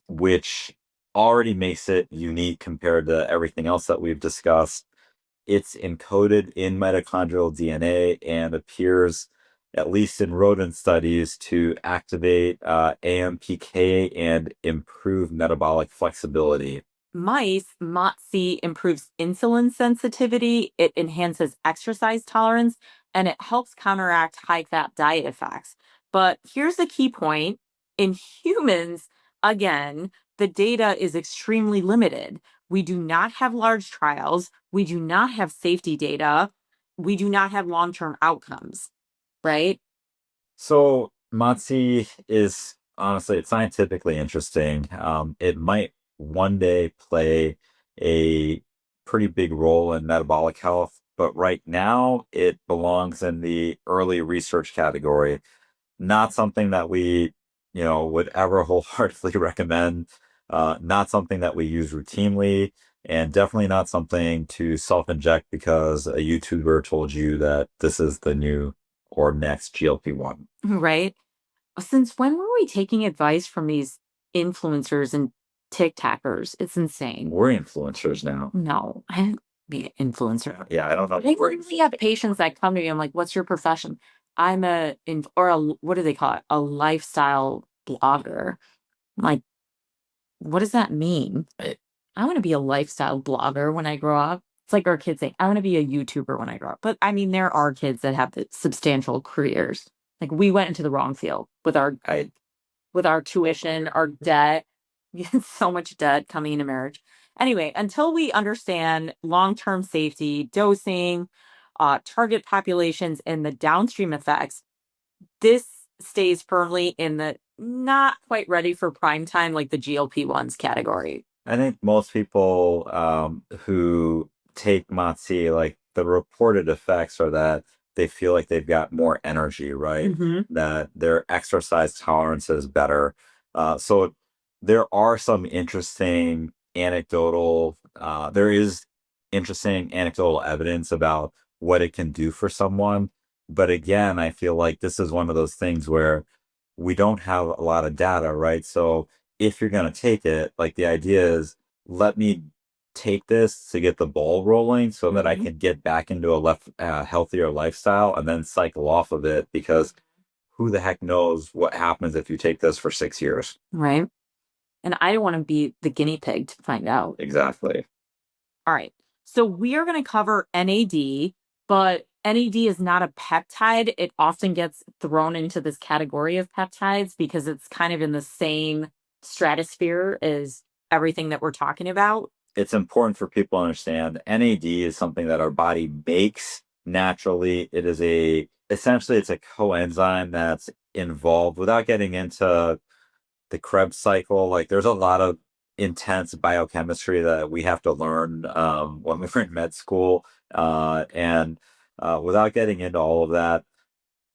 which already makes it unique compared to everything else that we've discussed. It's encoded in mitochondrial DNA and appears, at least in rodent studies, to activate AMPK and improve metabolic flexibility. Mice, MOTS-c improves insulin sensitivity, it enhances exercise tolerance, and it helps counteract high fat diet effects. But here's the key point: in humans, again, the data is extremely limited. We do not have large trials, we do not have safety data, we do not have long term outcomes, right? So MOTS-c is honestly, it's scientifically interesting. It might one day play a pretty big role in metabolic health, but right now it belongs in the early research category. Not something that we, would ever wholeheartedly recommend. Not something that we use routinely, and definitely not something to self-inject because a YouTuber told you that this is the new or next GLP-1. Right? Since when were we taking advice from these influencers and TikTokers? It's insane. We're influencers now. No, I didn't be an influencer. Yeah, I don't know. I literally have patients that come to me. I'm like, "What's your profession?" I'm what do they call it? A lifestyle blogger. I'm like, what does that mean? I want to be a lifestyle blogger when I grow up. It's like our kids say, I want to be a YouTuber when I grow up. But I mean, there are kids that have substantial careers. Like we went into the wrong field with our tuition, our debt. We had so much debt coming into marriage. Anyway, until we understand long-term safety, dosing, target populations, and the downstream effects, this stays firmly in the not quite ready for prime time, like the GLP-1s category. I think most people who take Matsi, like the reported effects are that they feel like they've got more energy, right? That their exercise tolerance is better. So there are some interesting there is interesting anecdotal evidence about what it can do for someone. But again, I feel like this is one of those things where we don't have a lot of data, right? So if you're going to take it, like the idea is, let me take this to get the ball rolling so that I can get back into a healthier lifestyle and then cycle off of it, because who the heck knows what happens if you take this for 6 years. Right. And I don't want to be the guinea pig to find out. Exactly. All right. So we are going to cover NAD, but NAD is not a peptide. It often gets thrown into this category of peptides because it's kind of in the same stratosphere as everything that we're talking about. It's important for people to understand NAD is something that our body makes naturally. Essentially it's a coenzyme that's involved, without getting into the Krebs cycle. Like there's a lot of intense biochemistry that we have to learn when we were in med school. And without getting into all of that,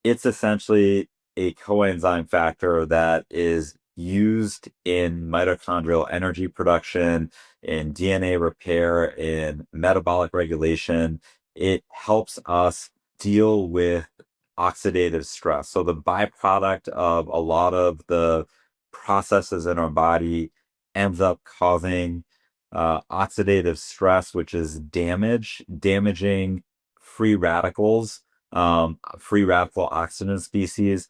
it's essentially a coenzyme factor that is used in mitochondrial energy production, in DNA repair, in metabolic regulation. It helps us deal with oxidative stress. So the byproduct of a lot of the processes in our body ends up causing oxidative stress, which is damaging free radicals, free radical oxygen species.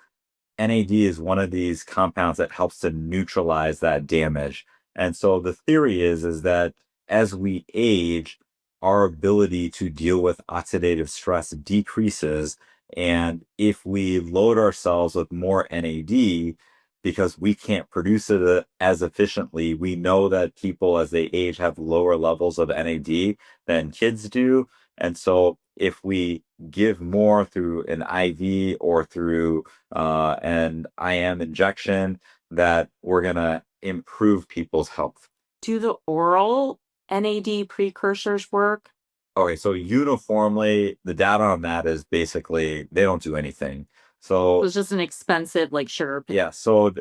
NAD is one of these compounds that helps to neutralize that damage. And so the theory is that as we age, our ability to deal with oxidative stress decreases. And if we load ourselves with more NAD, because we can't produce it as efficiently, we know that people as they age have lower levels of NAD than kids do. And so if we give more through an IV or through an IM injection, that we're going to improve people's health. Do the oral NAD precursors work? Okay, so uniformly, the data on that is basically they don't do anything. It So was just an expensive, like, sugar. yeah, so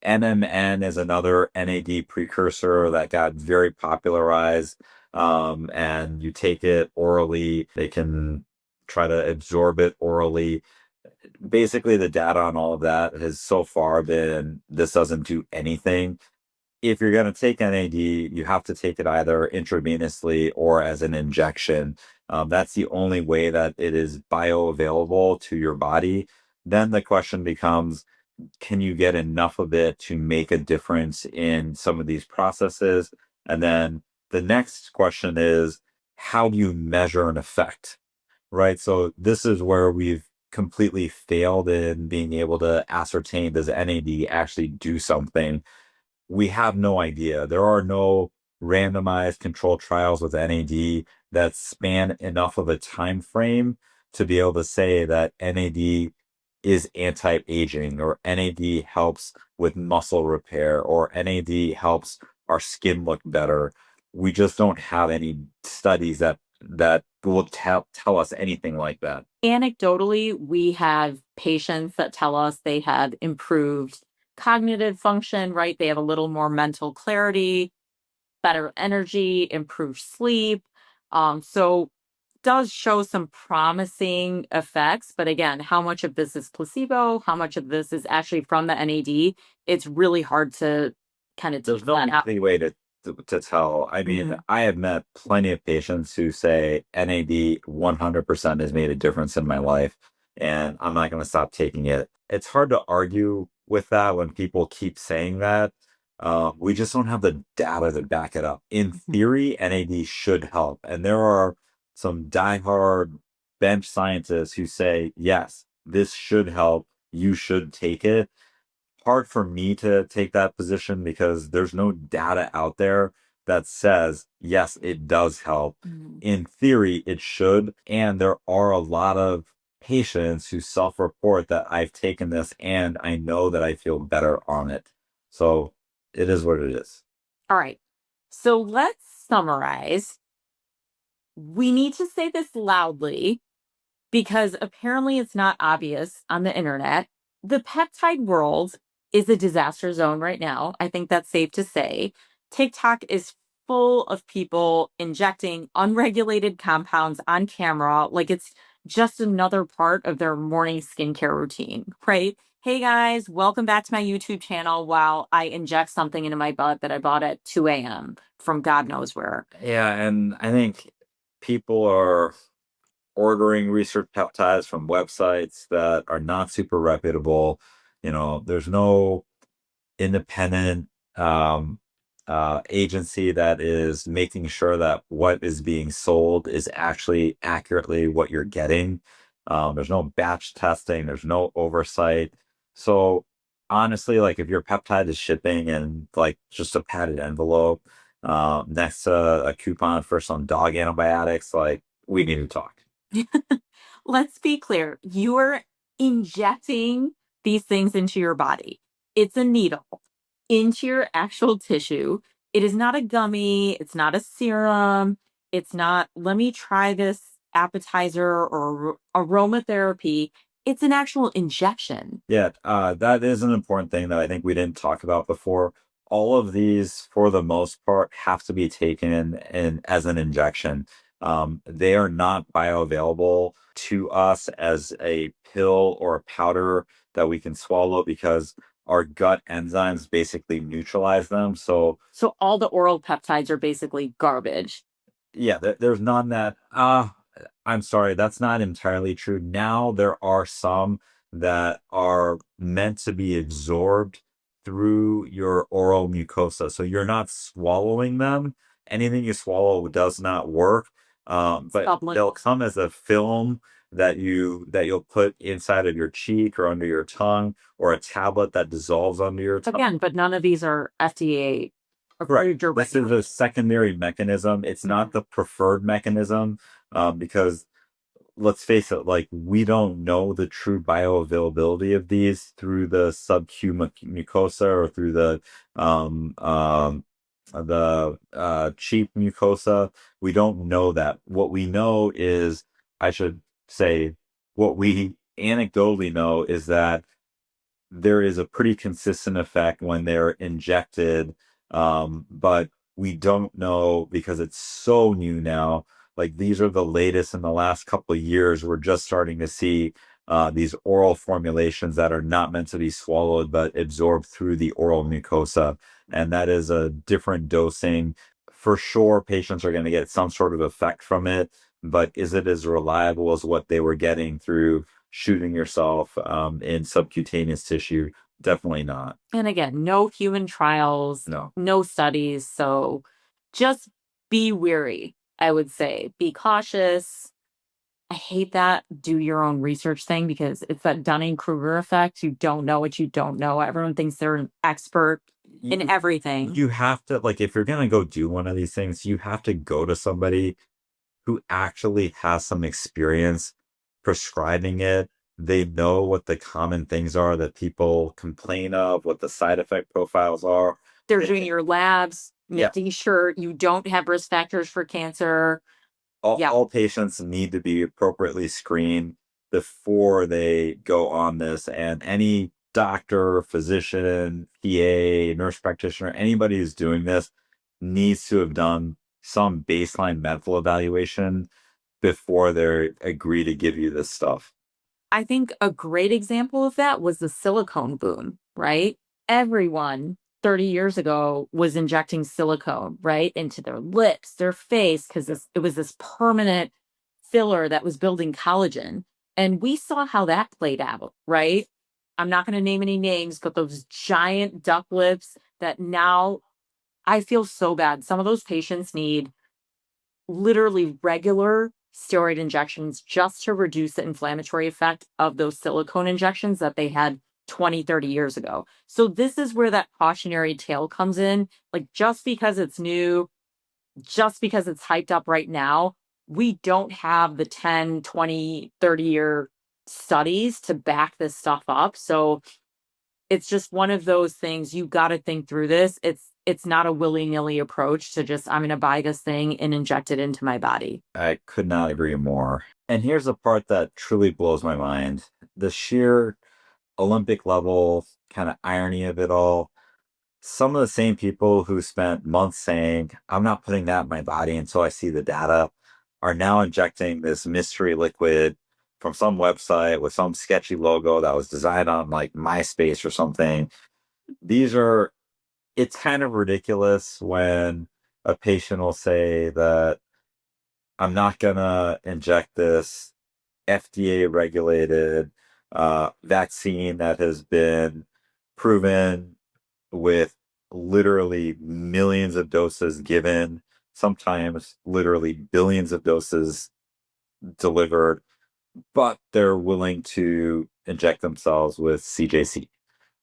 NMN is another NAD precursor that got very popularized. And you take it orally, they can try to absorb it orally. Basically, the data on all of that has so far been this doesn't do anything. If you're going to take NAD, you have to take it either intravenously or as an injection. That's the only way that it is bioavailable to your body. Then the question becomes, can you get enough of it to make a difference in some of these processes? And then the next question is, how do you measure an effect? Right. So this is where we've completely failed in being able to ascertain, does NAD actually do something? We have no idea. There are no randomized controlled trials with NAD that span enough of a time frame to be able to say that NAD is anti-aging, or NAD helps with muscle repair, or NAD helps our skin look better. We just don't have any studies that will tell us anything like that. Anecdotally, we have patients that tell us they have improved cognitive function, right? They have a little more mental clarity. better energy, improved sleep. So does show some promising effects, but again, how much of this is placebo, how much of this is actually from the NAD, it's really hard to kind of There's tease no that out. easy way to tell. I mean, Mhm. I have met plenty of patients who say NAD 100% has made a difference in my life, and I'm not going to stop taking it. It's hard to argue with that when people keep saying that. We just don't have the data to back it up. In Mhm. theory, NAD should help, and there are some diehard bench scientists who say, yes, this should help. You should take it. Hard for me to take that position because there's no data out there that says, yes, it does help. Mhm. In theory, it should. And there are a lot of patients who self report that I've taken this and I know that I feel better on it. So it is what it is. All right. So let's summarize. We need to say this loudly because apparently it's not obvious on the internet. The peptide world is a disaster zone right now. I think that's safe to say. TikTok is full of people injecting unregulated compounds on camera like it's just another part of their morning skincare routine, right? Hey guys, welcome back to my YouTube channel while I inject something into my butt that I bought at 2 a.m. from God knows where. Yeah. And I think people are ordering research peptides from websites that are not super reputable. There's no independent agency that is making sure that what is being sold is actually accurately what you're getting. There's no batch testing, there's no oversight. So honestly, like if your peptide is shipping in like just a padded envelope next to a coupon for some dog antibiotics, like we need to talk. Let's be clear. You're injecting these things into your body. It's a needle into your actual tissue. It is not a gummy. It's not a serum. It's not, let me try this appetizer or aromatherapy. It's an actual injection. Yeah, that is an important thing that I think we didn't talk about before. All of these, for the most part, have to be taken in as an injection. They are not bioavailable to us as a pill or a powder that we can swallow because our gut enzymes basically neutralize them. So So all the oral peptides are basically garbage. yeah, there's none that I'm sorry, that's not entirely true. Now there are some that are meant to be absorbed through your oral mucosa. So you're not swallowing them. Anything you swallow does not work. But they'll Sublingual. come as a film that you'll put inside of your cheek or under your tongue or a tablet that dissolves under your tongue. Again, but none of these are FDA Correct. approved or This is a regulated. secondary mechanism. It's not Mhm. the preferred mechanism, because let's face it, like we don't know the true bioavailability of these through the sub-Q mucosa or through the cheap mucosa. We don't know that. What we know is, I should say, what we anecdotally know is that there is a pretty consistent effect when they're injected. But we don't know because it's so new now. Like these are the latest in the last couple of years. We're just starting to see these oral formulations that are not meant to be swallowed but absorbed through the oral mucosa. And that is a different dosing. For sure, patients are going to get some sort of effect from it, but is it as reliable as what they were getting through shooting yourself in subcutaneous tissue? Definitely not. And again, no human trials, No. no studies. So just be wary, I would say. Be cautious. I hate that do your own research thing because it's that Dunning Kruger effect. You don't know what you don't know. Everyone thinks they're an expert in You everything. you have to, like, if you're gonna go do one of these things, you have to go to somebody who actually has some experience prescribing it. They know what the common things are that people complain of, what the side effect profiles are. They're doing your labs, Yeah. making sure you don't have risk factors for cancer. all, Yeah. all patients need to be appropriately screened before they go on this. And any doctor, physician, PA, nurse practitioner, anybody who's doing this needs to have done some baseline medical evaluation before they agree to give you this stuff. I think a great example of that was the silicone boom, right? Everyone 30 years ago was injecting silicone, right, into their lips, their face, because it was this permanent filler that was building collagen. And we saw how that played out, right? I'm not going to name any names, but those giant duck lips that now I feel so bad. Some of those patients need literally regular steroid injections just to reduce the inflammatory effect of those silicone injections that they had 20, 30 years ago. So this is where that cautionary tale comes in. Like, just because it's new, just because it's hyped up right now, we don't have the 10, 20, 30-year studies to back this stuff up. So it's just one of those things. You got to think through this. It's not a willy-nilly approach to just, I'm going to buy this thing and inject it into my body. I could not agree more. And here's the part that truly blows my mind. The sheer Olympic level kind of irony of it all. Some of the same people who spent months saying, I'm not putting that in my body until I see the data, are now injecting this mystery liquid from some website with some sketchy logo that was designed on like MySpace or something. These are, it's kind of ridiculous when a patient will say that I'm not going to inject this FDA regulated vaccine that has been proven with literally millions of doses given, sometimes literally billions of doses delivered, but they're willing to inject themselves with CJC,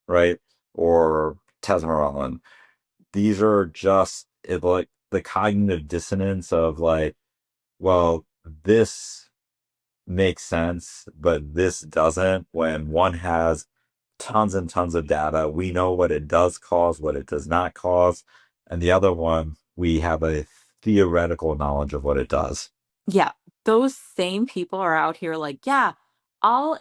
right? Or Tesamorelin. These are just like the cognitive dissonance of like, well, this makes sense, but this doesn't, when one has tons and tons of data. We know what it does cause, what it does not cause. And the other one, we have a theoretical knowledge of what it does. Yeah, those same people are out here like, yeah, I'll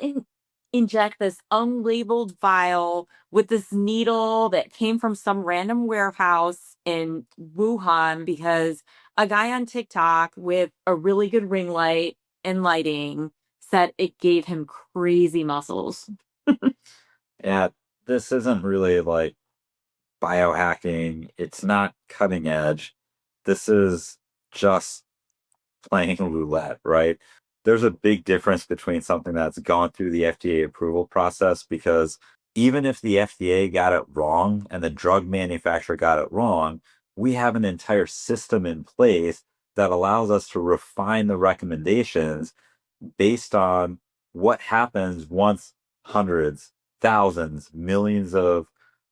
inject this unlabeled vial with this needle that came from some random warehouse in Wuhan because a guy on TikTok with a really good ring light and lighting said it gave him crazy muscles. Yeah, this isn't really like biohacking. It's not cutting edge. This is just playing roulette, right? There's a big difference between something that's gone through the FDA approval process, because even if the FDA got it wrong and the drug manufacturer got it wrong, we have an entire system in place that allows us to refine the recommendations based on what happens once hundreds, thousands, millions of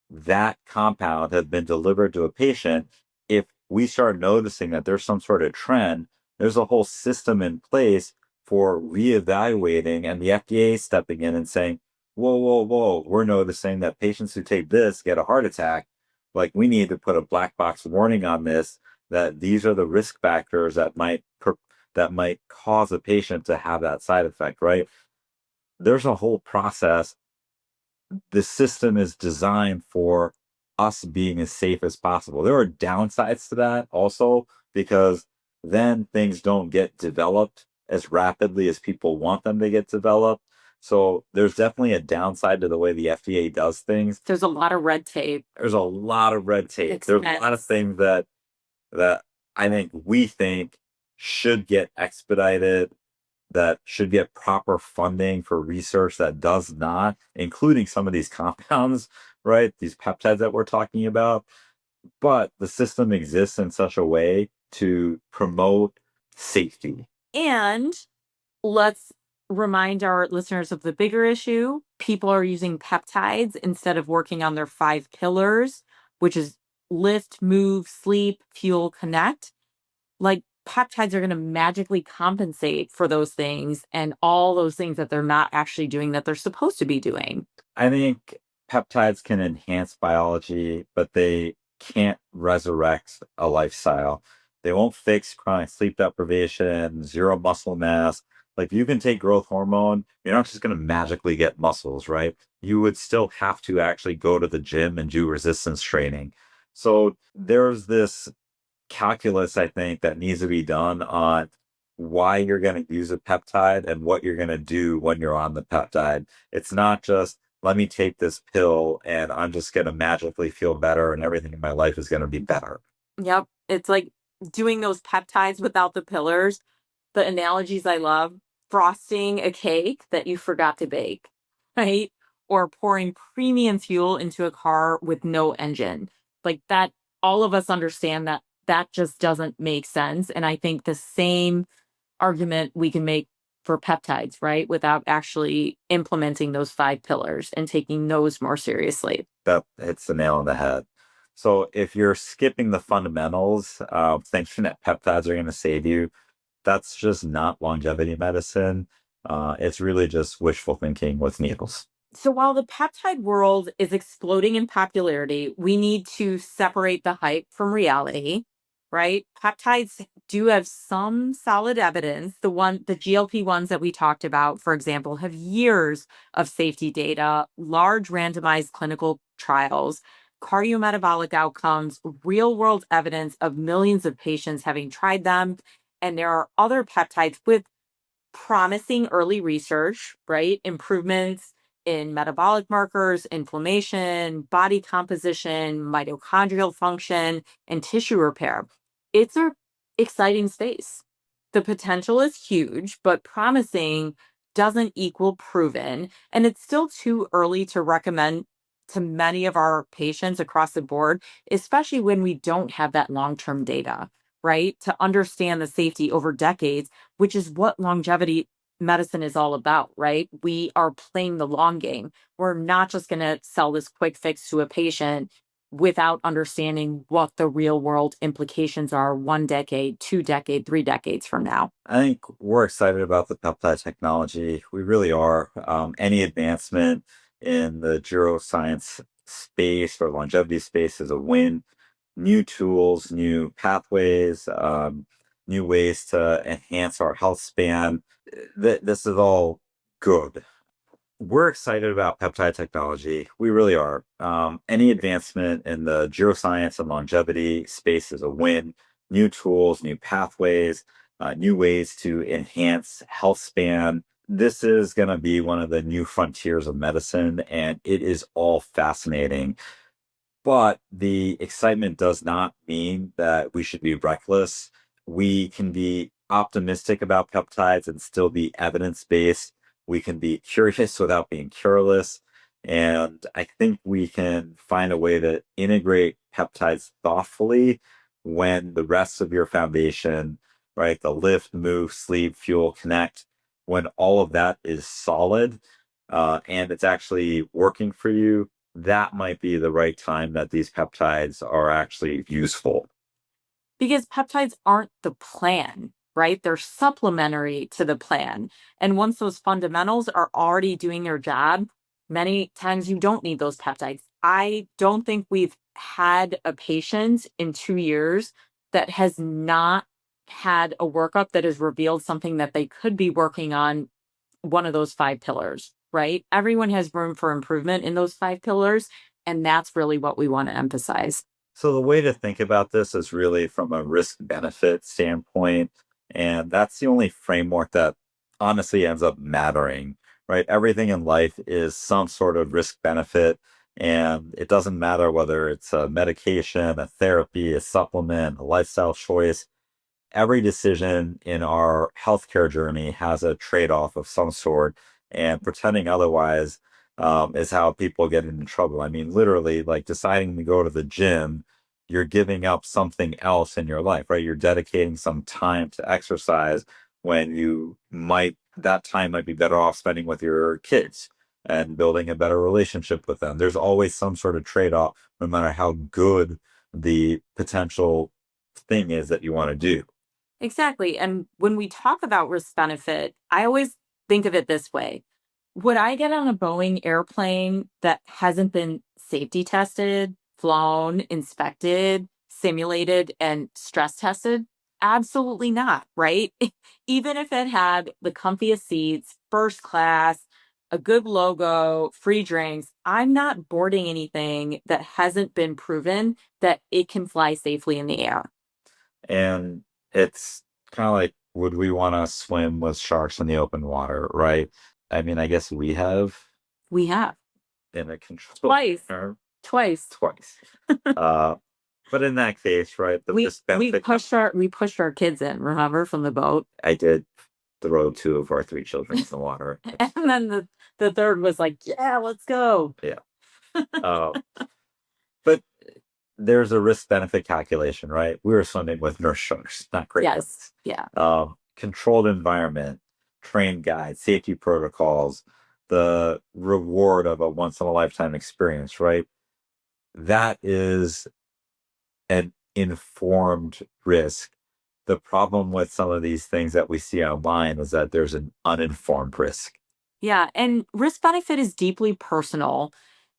that compound have been delivered to a patient. If we start noticing that there's some sort of trend, there's a whole system in place for reevaluating, and the FDA stepping in and saying, whoa, whoa, whoa, we're noticing that patients who take this get a heart attack. Like, we need to put a black box warning on this, that these are the risk factors that might cause a patient to have that side effect, right? There's a whole process. The system is designed for us being as safe as possible. There are downsides to that also, because then things don't get developed as rapidly as people want them to get developed. So there's definitely a downside to the way the FDA does things. There's a lot of red tape. There's a lot of red tape. There's a lot of Expense. things that I think we think should get expedited, that should get proper funding for research that does not, including some of these compounds, right? These peptides that we're talking about. But the system exists in such a way to promote safety. And let's remind our listeners of the bigger issue. People are using peptides instead of working on their 5 pillars, which is lift, move, sleep, fuel, connect. Like, peptides are going to magically compensate for those things and all those things that they're not actually doing that they're supposed to be doing. I think peptides can enhance biology, but they can't resurrect a lifestyle. They won't fix chronic sleep deprivation, zero muscle mass. Like, you can take growth hormone, you're not just going to magically get muscles, right? You would still have to actually go to the gym and do resistance training. So there's this calculus, I think, that needs to be done on why you're going to use a peptide and what you're going to do when you're on the peptide. It's not just, let me take this pill and I'm just going to magically feel better and everything in my life is going to be better. Yep. It's like doing those peptides without the pillars. The analogies I love, frosting a cake that you forgot to bake, right? Or pouring premium fuel into a car with no engine. Like that, all of us understand that that just doesn't make sense. And I think the same argument we can make for peptides, right? Without actually implementing those five pillars and taking those more seriously. That hits the nail on the head. So if you're skipping the fundamentals, thinking that peptides are going to save you, that's just not longevity medicine. It's really just wishful thinking with needles. So while the peptide world is exploding in popularity, we need to separate the hype from reality, right? Peptides do have some solid evidence. The GLP ones that we talked about, for example, have years of safety data, large randomized clinical trials, cardiometabolic outcomes, real world evidence of millions of patients having tried them. And there are other peptides with promising early research, right? Improvements in metabolic markers, inflammation, body composition, mitochondrial function, and tissue repair. It's a exciting space. The potential is huge, but promising doesn't equal proven, and it's still too early to recommend to many of our patients across the board, especially when we don't have that long-term data, right? To understand the safety over decades, which is what longevity medicine is all about, right? We are playing the long game. We're not just going to sell this quick fix to a patient without understanding what the real world implications are 1 decade, 2 decade, 3 decades from now. I think we're excited about the peptide technology. We really are. Any advancement in the neuroscience space or longevity space is a win. New tools, new pathways, new ways to enhance our health span. This is all good. We're excited about peptide technology. We really are. Any advancement in the neuroscience and longevity space is a win. New tools, new pathways, new ways to enhance health span. This is going to be one of the new frontiers of medicine, and it is all fascinating. But the excitement does not mean that we should be reckless. We can be optimistic about peptides and still be evidence based. We can be curious without being careless. And I think we can find a way to integrate peptides thoughtfully when the rest of your foundation, right, the lift, move, sleep, fuel, connect, when all of that is solid and it's actually working for you, that might be the right time that these peptides are actually useful. Because peptides aren't the plan, right? They're supplementary to the plan. And once those fundamentals are already doing their job, many times you don't need those peptides. I don't think we've had a patient in 2 years that has not had a workup that has revealed something that they could be working on one of those five pillars, right? Everyone has room for improvement in those five pillars. And that's really what we want to emphasize. So the way to think about this is really from a risk benefit standpoint. And that's the only framework that honestly ends up mattering, right? Everything in life is some sort of risk benefit. And it doesn't matter whether it's a medication, a therapy, a supplement, a lifestyle choice. Every decision in our healthcare journey has a trade-off of some sort, and pretending otherwise is how people get into trouble. I mean, literally, like deciding to go to the gym, you're giving up something else in your life, right? You're dedicating some time to exercise when that time might be better off spending with your kids and building a better relationship with them. There's always some sort of trade-off, no matter how good the potential thing is that you want to do. Exactly. And when we talk about risk benefit, I always think of it this way. Would I get on a Boeing airplane that hasn't been safety tested, flown, inspected, simulated, and stress tested? Absolutely not, right? Even if it had the comfiest seats, first class, a good logo, free drinks, I'm not boarding anything that hasn't been proven that it can fly safely in the air. And it's kind of like, would we want to swim with sharks in the open water, right? I mean, I guess we have We have in a control twice, or twice. twice. uh, but in that case, right, the We risk benefit. we pushed our kids in, remember, from the boat, I did throw two of our three children in the water. and then the third was like, "Yeah, let's go." Yeah. Uh, but there's a risk benefit calculation, right? We were swimming with nurse sharks, not great Yes, yeah, controlled environment, trained guides, safety protocols, the reward of a once in a lifetime experience, right? That is an informed risk. The problem with some of these things that we see online is that there's an uninformed risk. yeah. And risk benefit is deeply personal,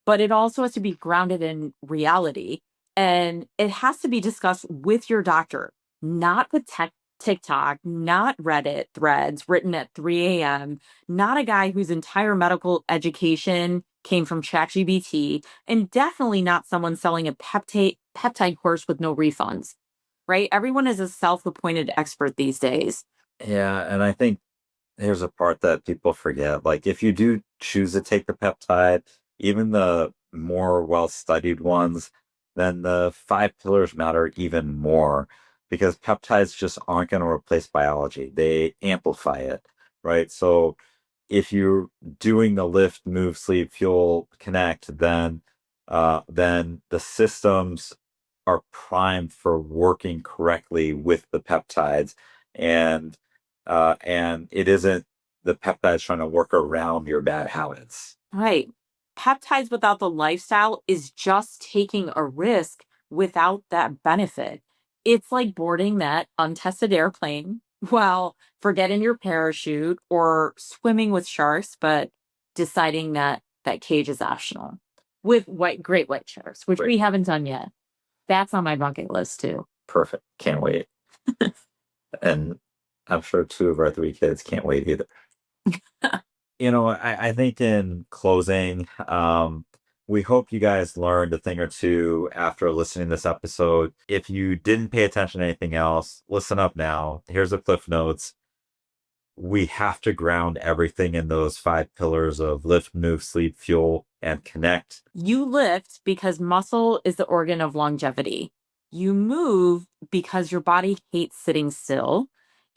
but it also has to be grounded in reality, and it has to be discussed with your doctor, not with TikTok, not Reddit threads written at 3 a.m., not a guy whose entire medical education came from ChatGPT, and definitely not someone selling a peptide course with no refunds, right? Everyone is a self-appointed expert these days. Yeah, and I think here's a part that people forget. Like, if you do choose to take the peptide, even the more well studied ones, then the five pillars matter even more because peptides just aren't going to replace biology. They amplify it, right? So, if you're doing the lift, move, sleep, fuel, connect, then the systems are primed for working correctly with the peptides, and and it isn't the peptides trying to work around your bad habits. Right. Peptides without the lifestyle is just taking a risk without that benefit. It's like boarding that untested airplane while forgetting your parachute or swimming with sharks, but deciding that that cage is optional with great white sharks, which Right. we haven't done yet. That's on my bucket list too. Perfect. Can't wait. And I'm sure two of our three kids can't wait either. I think in closing, we hope you guys learned a thing or two after listening to this episode. If you didn't pay attention to anything else, listen up now. Here's the cliff notes. We have to ground everything in those five pillars of lift, move, sleep, fuel, and connect. You lift because muscle is the organ of longevity. You move because your body hates sitting still.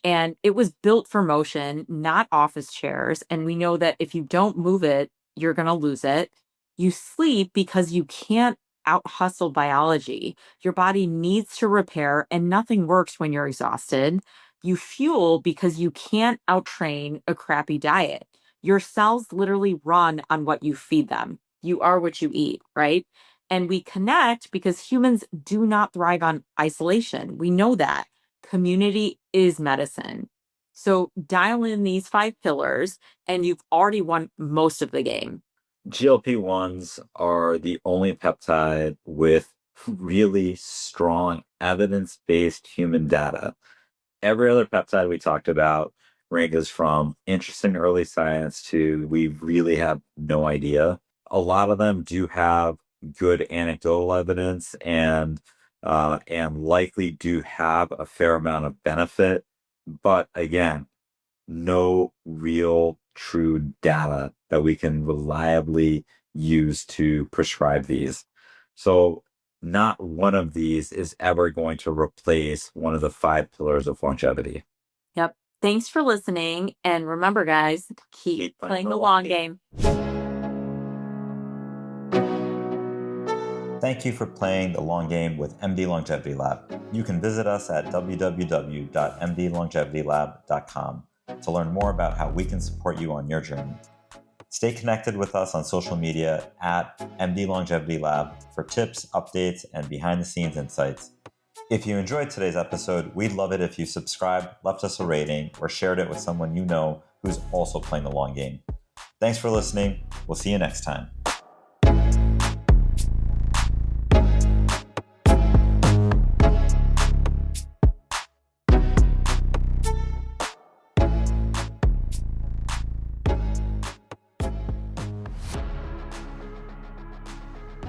And it was built for motion, not office chairs. And we know that if you don't move it, you're going to lose it. You sleep because you can't out hustle biology. Your body needs to repair, and nothing works when you're exhausted. You fuel because you can't outtrain a crappy diet. Your cells literally run on what you feed them. You are what you eat, right? And we connect because humans do not thrive on isolation. We know that. Community is medicine. So dial in these five pillars, and you've already won most of the game. GLP-1s are the only peptide with really strong evidence-based human data. Every other peptide we talked about ranges from interesting early science to we really have no idea. A lot of them do have good anecdotal evidence and likely do have a fair amount of benefit, but again, no real true data that we can reliably use to prescribe these. So not one of these is ever going to replace one of the five pillars of longevity. Yep. Thanks for listening. And remember, guys, keep playing the long game. Thank you for playing the long game with MD Longevity Lab. You can visit us at www.mdlongevitylab.com to learn more about how we can support you on your journey. Stay connected with us on social media at MD Longevity Lab for tips, updates, and behind-the-scenes insights. If you enjoyed today's episode, we'd love it if you subscribed, left us a rating, or shared it with someone you know who's also playing the long game. Thanks for listening. We'll see you next time.